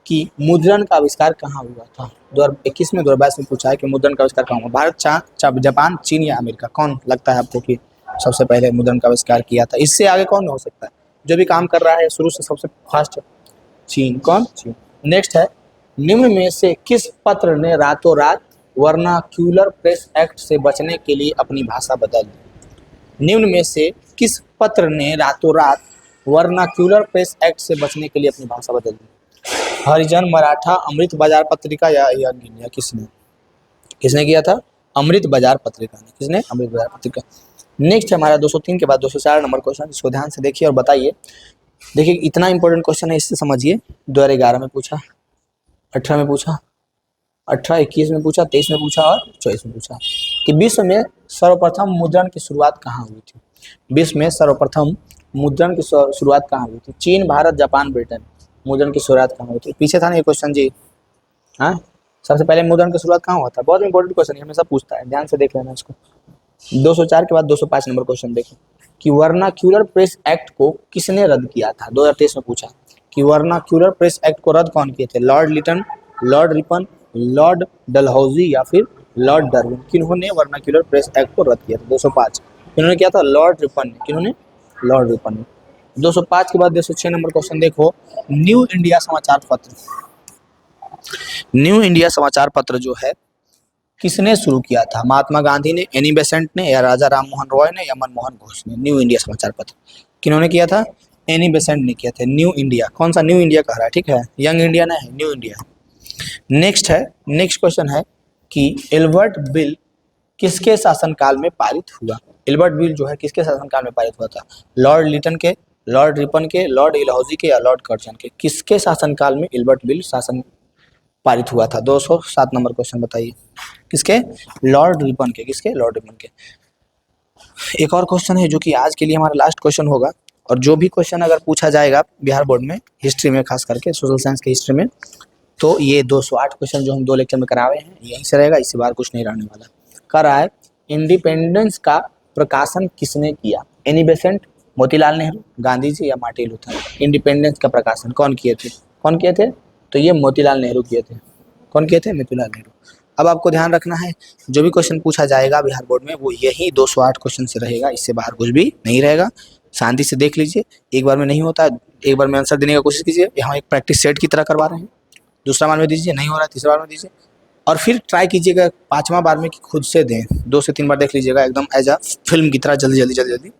कि मुद्रण का आविष्कार कहाँ हुआ था? 2021 में 2022 में पूछा है कि मुद्रण का आविष्कार कहाँ हुआ? भारत, जापान, चीन या अमेरिका? कौन लगता है आपको कि सबसे पहले मुद्रण का आविष्कार किया था? इससे आगे कौन हो सकता है? जो भी काम कर रहा है शुरू से सबसे फास्ट चीन। कौन? चीन। नेक्स्ट है निम्न में से किस पत्र ने रातों रात वर्नाक्यूलर प्रेस एक्ट से बचने के लिए अपनी भाषा बदल दी? निम्न में से किस पत्र ने रातों रात वर्नाक्यूलर प्रेस एक्ट से बचने के लिए अपनी भाषा बदल दी? हरिजन, मराठा, अमृत बाजार पत्रिका या यंग इंडिया? किसने किया था? अमृत बाजार पत्रिका ने। किसने? अमृत बाजार पत्रिका। नेक्स्ट हमारा 203 के बाद 204 नंबर क्वेश्चन, इसको ध्यान से देखिए और बताइए। देखिए इतना इंपॉर्टेंट क्वेश्चन है, इससे समझिए। 2011 में पूछा, 18 में पूछा, 18, 21 में पूछा, 23 में पूछा और 24 में पूछा कि विश्व में सर्वप्रथम मुद्रण की शुरुआत कहाँ हुई थी? विश्व में सर्वप्रथम मुद्रण की शुरुआत कहाँ हुई थी? चीन, भारत, जापान, ब्रिटेन। मुद्रण की शुरुआत कहाँ हुई थी? पीछे था ना ये क्वेश्चन जी। हाँ, सबसे पहले मुद्रण की शुरुआत कहाँ हुआ था? बहुत इंपॉर्टेंट क्वेश्चन है, हमेशा पूछता है, ध्यान से देख लेना इसको। 204 के बाद 205 नंबर क्वेश्चन देखो कि वर्नाक्यूलर प्रेस एक्ट को किसने रद्द किया था? 2023 में पूछा कि वर्नाक्यूलर प्रेस एक्ट को रद्द कौन किए थे? Lord Lytton, Lord Ripon, Lord Dalhousie या फिर लॉर्ड डार्विन? किन्होंने वर्नाक्यूलर प्रेस एक्ट को रद्द किया था? 205 किन्होंने किया था? लॉर्ड रिपन ने। किन्होंने? लॉर्ड रिपन ने। 205 के बाद 206 नंबर क्वेश्चन देखो, न्यू इंडिया समाचार पत्र। न्यू इंडिया समाचार पत्र जो है किसने शुरू किया था? महात्मा गांधी ने, एनी बेसेंट ने या राजा राम मोहन रॉय ने या मनमोहन घोष ने? न्यू इंडिया समाचार पत्र किन्होंने किया था? एनी बेसेंट ने किया था। न्यू इंडिया, कौन सा न्यू इंडिया कह रहा है? ठीक है, यंग इंडिया नहीं है, न्यू इंडिया। नेक्स्ट क्वेश्चन है कि एल्बर्ट बिल किसके शासनकाल में पारित हुआ? एल्बर्ट बिल जो है किसके शासनकाल में पारित हुआ था? लॉर्ड लिटन के, लॉर्ड रिपन के, लॉर्ड डलहौजी के या लॉर्ड कर्जन के? किसके शासनकाल में एल्बर्ट बिल शासन पारित हुआ था? 207 नंबर क्वेश्चन बताइए। किसके? लॉर्ड रिपन के। किसके? लॉर्ड रिपन के। एक और क्वेश्चन है जो कि आज के लिए हमारा लास्ट क्वेश्चन होगा, और जो भी क्वेश्चन अगर पूछा जाएगा बिहार बोर्ड में हिस्ट्री में, खास करके सोशल साइंस के हिस्ट्री में, तो ये 208 क्वेश्चन जो हम 2 लेक्चर में कराए हैं यहीं से रहेगा, इससे बाहर कुछ नहीं रहने वाला। कर रहा है इंडिपेंडेंस का प्रकाशन किसने किया? एनी बेसेंट, मोतीलाल नेहरू, गांधी जी या मार्टिन लूथर? इंडिपेंडेंस का प्रकाशन कौन किए थे? कौन किए थे? तो ये मोतीलाल नेहरू किए थे। कौन किए थे? मोतीलाल नेहरू। अब आपको ध्यान रखना है, जो भी क्वेश्चन पूछा जाएगा बिहार बोर्ड में वो यही 208 क्वेश्चन से रहेगा, इससे बाहर कुछ भी नहीं रहेगा। शांति से देख लीजिए, एक बार में नहीं होता है, एक बार में आंसर देने की कोशिश कीजिए। यहाँ एक प्रैक्टिस सेट की तरह करवा रहे हैं, दूसरा बार में दीजिए, नहीं हो रहा है तीसरा बार में दीजिए, और फिर ट्राई कीजिएगा 5वां बार में कि खुद से दें। 2 से 3 बार देख लीजिएगा, एकदम एज अ फिल्म की तरह जल्दी,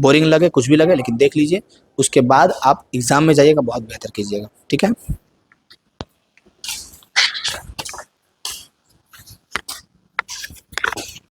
बोरिंग लगे कुछ भी लगे, लेकिन देख लीजिए, उसके बाद आप एग्जाम में जाइएगा बहुत बेहतर कीजिएगा। ठीक है।